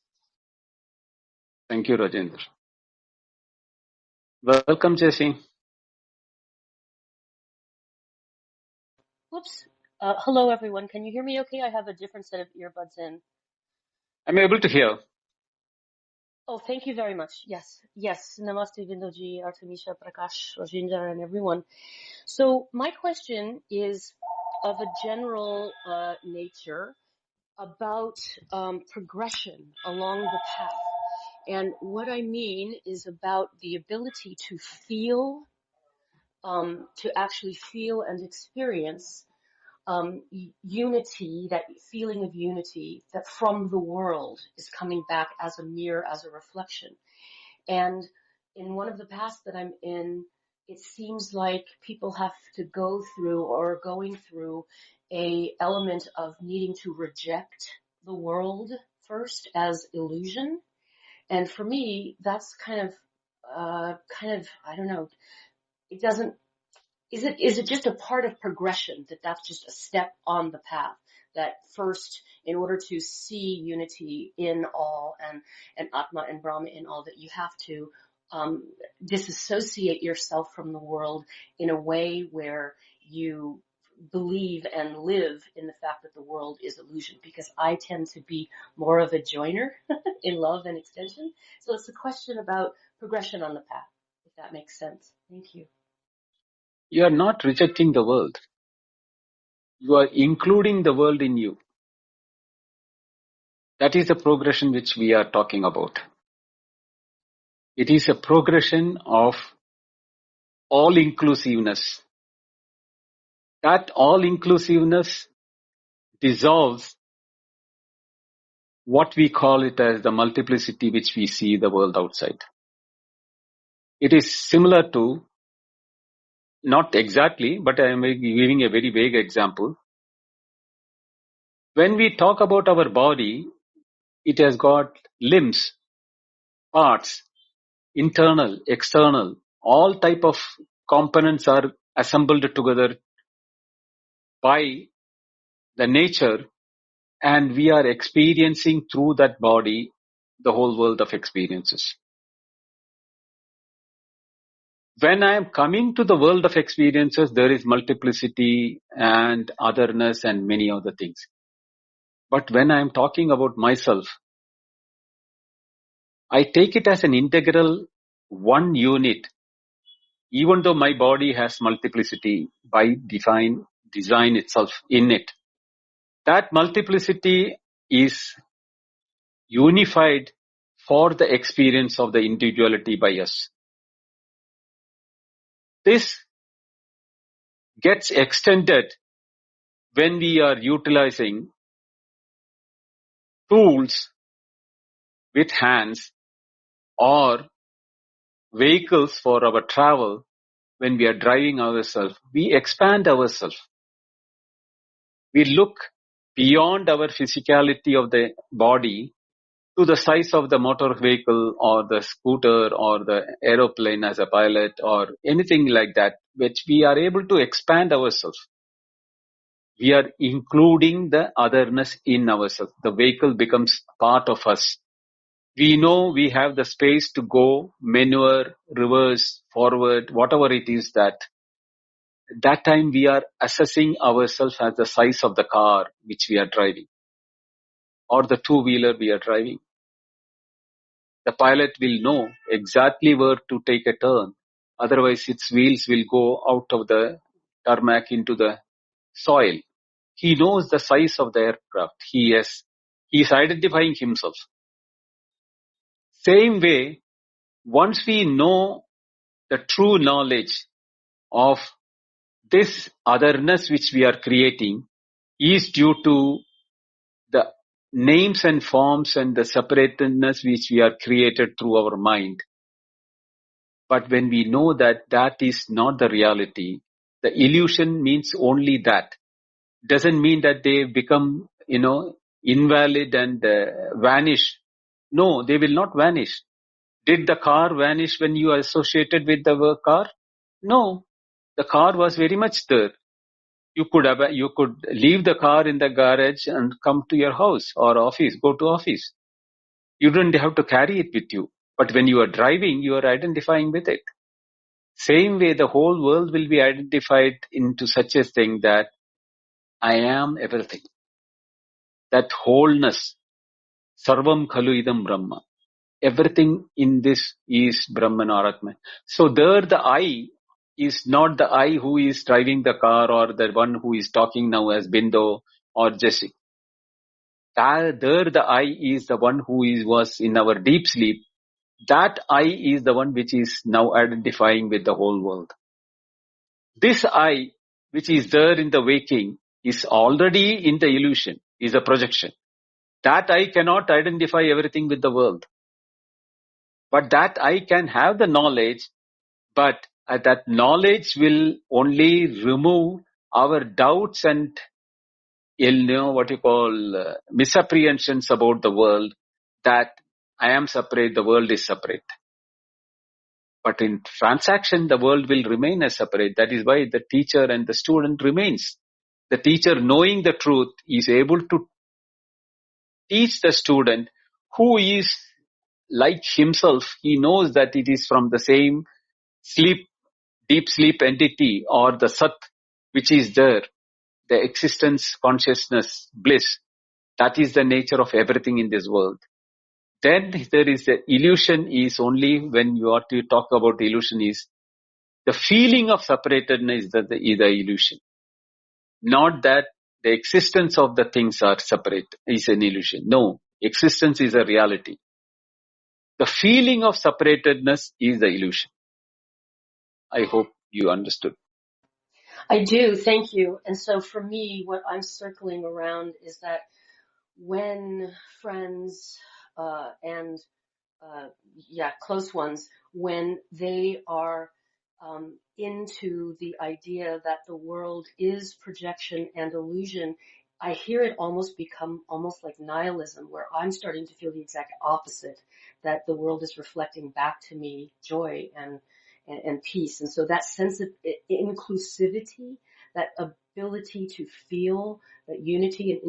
Thank you, Rajendra. Welcome, Jesse. Whoops. Hello, everyone. Can you hear me okay? I have a different set of earbuds in. I'm able to hear. Oh, thank you very much. Yes. Namaste, Vindoji, Artemisha, Prakash, Rajendra, and everyone. So my question is of a general nature about progression along the path. And what I mean is about the ability to feel, to actually feel and experience unity, that feeling of unity that from the world is coming back as a mirror, as a reflection. And in one of the paths that I'm in, it seems like people have to go through or are going through a element of needing to reject the world first as illusion. And for me, that's I don't know, it doesn't, is it just a part of progression that that's just a step on the path? That first, in order to see unity in all and Atma and Brahma in all, that you have to disassociate yourself from the world in a way where you believe and live in the fact that the world is illusion, because I tend to be more of a joiner in love and extension. So it's a question about progression on the path, if that makes sense. Thank you. You are not rejecting the world. You are including the world in you. That is the progression which we are talking about. It is a progression of all-inclusiveness. That all-inclusiveness dissolves what we call it as the multiplicity which we see the world outside. It is similar to, not exactly, but I am giving a very vague example. When we talk about our body, it has got limbs, parts, internal, external, all type of components are assembled together by the nature, and we are experiencing through that body the whole world of experiences. When I am coming to the world of experiences, there is multiplicity and otherness and many other things. But when I am talking about myself, I take it as an integral one unit, even though my body has multiplicity by design itself in it. That multiplicity is unified for the experience of the individuality by us. This gets extended when we are utilizing tools with hands or vehicles for our travel. When we are driving ourselves, we expand ourselves. We look beyond our physicality of the body to the size of the motor vehicle or the scooter or the aeroplane as a pilot or anything like that, which we are able to expand ourselves. We are including the otherness in ourselves. The vehicle becomes part of us. We know we have the space to go, maneuver, reverse, forward, whatever it is that time we are assessing ourselves as the size of the car which we are driving or the two-wheeler we are driving. The pilot will know exactly where to take a turn. Otherwise, its wheels will go out of the tarmac into the soil. He knows the size of the aircraft. He is identifying himself. Same way, once we know the true knowledge of this otherness which we are creating is due to the names and forms and the separatedness which we are created through our mind. But when we know that that is not the reality, the illusion means only that. Doesn't mean that they become, invalid and vanish. No, they will not vanish. Did the car vanish when you are associated with the car? No, the car was very much there. You could leave the car in the garage and come to your house or office, go to office. You don't have to carry it with you. But when you are driving, you are identifying with it. Same way, the whole world will be identified into such a thing that I am everything. That wholeness, sarvam khalu idam brahma. Everything in this is Brahman or Atman. So there the I is not the I who is driving the car or the one who is talking now as Bindo or Jesse. There the I is the one who was in our deep sleep. That I is the one which is now identifying with the whole world. This I, which is there in the waking, is already in the illusion, is a projection. That I cannot identify everything with the world. But that I can have the knowledge, but that knowledge will only remove our doubts and what you call misapprehensions about the world, that I am separate, the world is separate. But in transaction, the world will remain as separate. That is why the teacher and the student remains. The teacher, knowing the truth, is able to teach the student who is like himself. He knows that it is from the same sleep, deep sleep entity, or the Sat, which is there, the existence, consciousness, bliss. That is the nature of everything in this world. Then there is the illusion is only when you are to talk about illusion is the feeling of separatedness is the illusion. Not that the existence of the things are separate is an illusion. No, existence is a reality. The feeling of separatedness is the illusion. I hope you understood. I do, thank you. And so for me, what I'm circling around is that when friends and close ones, when they are into the idea that the world is projection and illusion, I hear it almost become almost like nihilism, where I'm starting to feel the exact opposite, that the world is reflecting back to me joy and peace. And so that sense of inclusivity, that ability to feel that unity and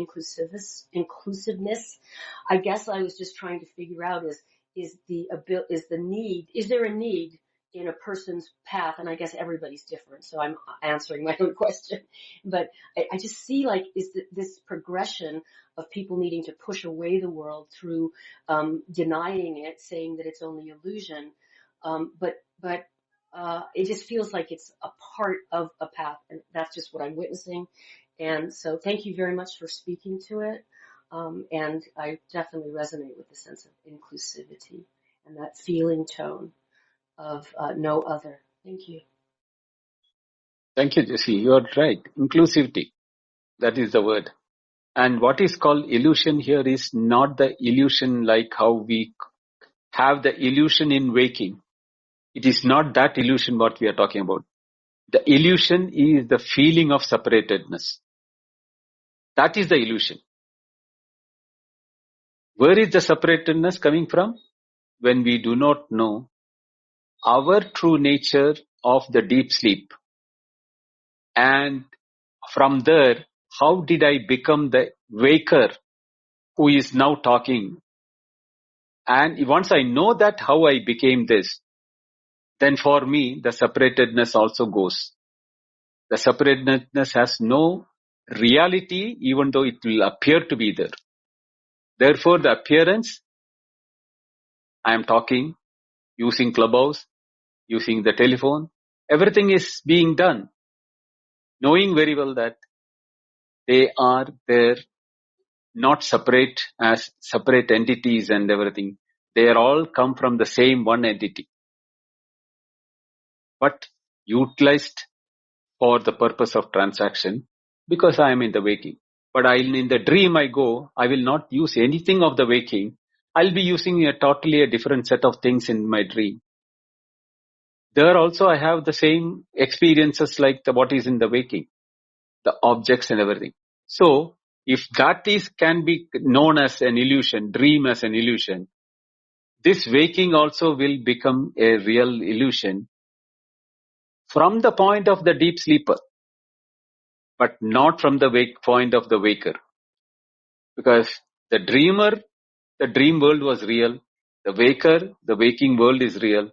inclusiveness, I guess I was just trying to figure out is there a need in a person's path? And I guess everybody's different, so I'm answering my own question. But I just see like this progression of people needing to push away the world through denying it, saying that it's only illusion. But it just feels like it's a part of a path, and that's just what I'm witnessing. And so thank you very much for speaking to it. And I definitely resonate with the sense of inclusivity and that feeling tone of no other. Thank you. Thank you, Jesse. You are right. Inclusivity. That is the word. And what is called illusion here is not the illusion like how we have the illusion in waking. It is not that illusion what we are talking about. The illusion is the feeling of separatedness. That is the illusion. Where is the separatedness coming from? When we do not know our true nature of the deep sleep. And from there, how did I become the waker who is now talking? And once I know that how I became this, then for me, the separatedness also goes. The separatedness has no reality, even though it will appear to be there. Therefore, the appearance, I am talking, using Clubhouse, using the telephone, everything is being done, knowing very well that they are there, not separate as separate entities and everything. They are all come from the same one entity, but utilized for the purpose of transaction because I am in the waking. But in the dream I go, I will not use anything of the waking. I'll be using a totally different set of things in my dream. There also I have the same experiences like what is in the waking, the objects and everything. So if that can be known as an illusion, dream as an illusion, this waking also will become a real illusion from the point of the deep sleeper, but not from the point of the waker. Because the dreamer, the dream world was real. The waker, the waking world is real.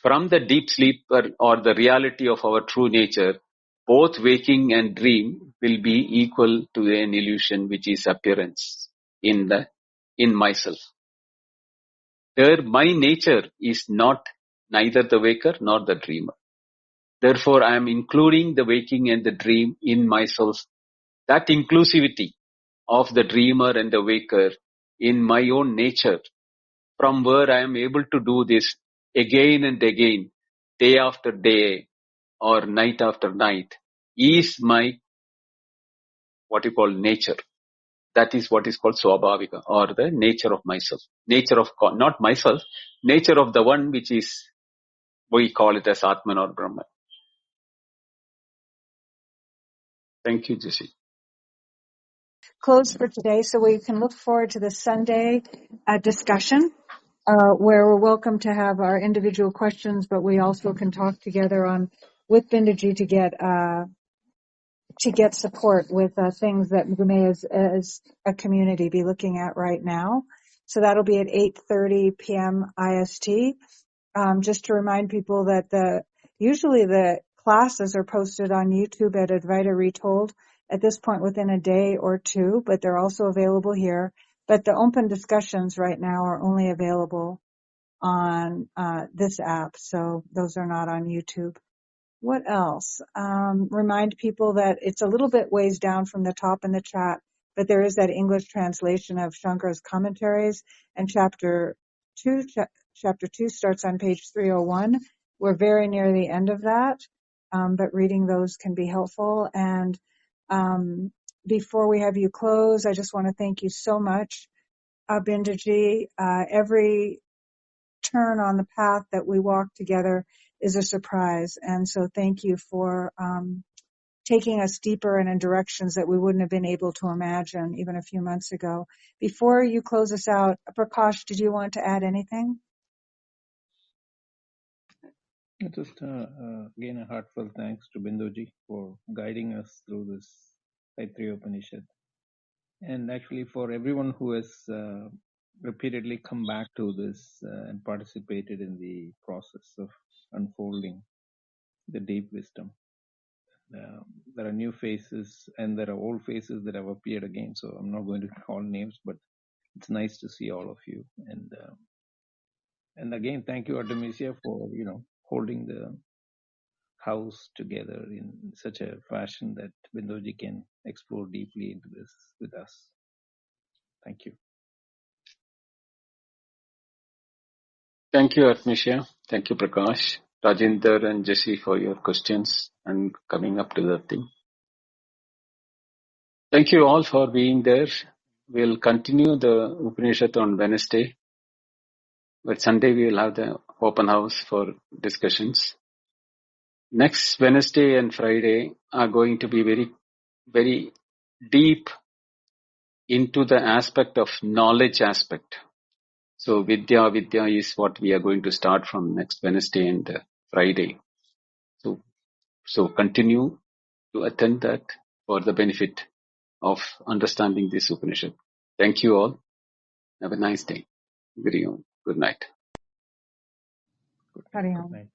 From the deep sleeper or the reality of our true nature, both waking and dream will be equal to an illusion, which is appearance in myself. There, my nature is not neither the waker nor the dreamer. Therefore, I am including the waking and the dream in myself. That inclusivity of the dreamer and the waker in my own nature, from where I am able to do this again and again, day after day or night after night, is my what you call nature. That is what is called Swabhavika, or the nature of myself. Nature of not myself, nature of the one which is we call it as Atman or Brahman. Thank you, Jesse. Close for today, so we can look forward to the Sunday discussion, where we're welcome to have our individual questions, but we also can talk together with Bindaji to get support with things that we may as a community be looking at right now. So that'll be at 8:30 p.m. IST. Just to remind people that usually the classes are posted on YouTube at Advaita Retold at this point within a day or two, but they're also available here. But the open discussions right now are only available on this app, so those are not on YouTube. What else? Remind people that it's a little bit ways down from the top in the chat, but there is that English translation of Shankara's commentaries, and chapter 2 starts on page 301. We're very near the end of that, but reading those can be helpful. And before we have you close, I just want to thank you so much, Bindaji. Every turn on the path that we walk together is a surprise. And so thank you for taking us deeper and in directions that we wouldn't have been able to imagine even a few months ago. Before you close us out, Prakash, did you want to add anything? Just again a heartfelt thanks to Binduji for guiding us through this Taittareeya Upanishad, and actually for everyone who has repeatedly come back to this and participated in the process of unfolding the deep wisdom. There are new faces and there are old faces that have appeared again, so I'm not going to call names, but it's nice to see all of you. And again, thank you, Artemisia, for holding the house together in such a fashion that Binduji can explore deeply into this with us. Thank you. Thank you, Atmisha. Thank you, Prakash, Rajinder and Jesse for your questions and coming up to the thing. Thank you all for being there. We'll continue the Upanishad on Wednesday, but Sunday we will have the open house for discussions. Next Wednesday and Friday are going to be very, very deep into the aspect of knowledge aspect. So Vidya is what we are going to start from next Wednesday and Friday. So continue to attend that for the benefit of understanding this Upanishad. Thank you all. Have a nice day. Good night. Good night.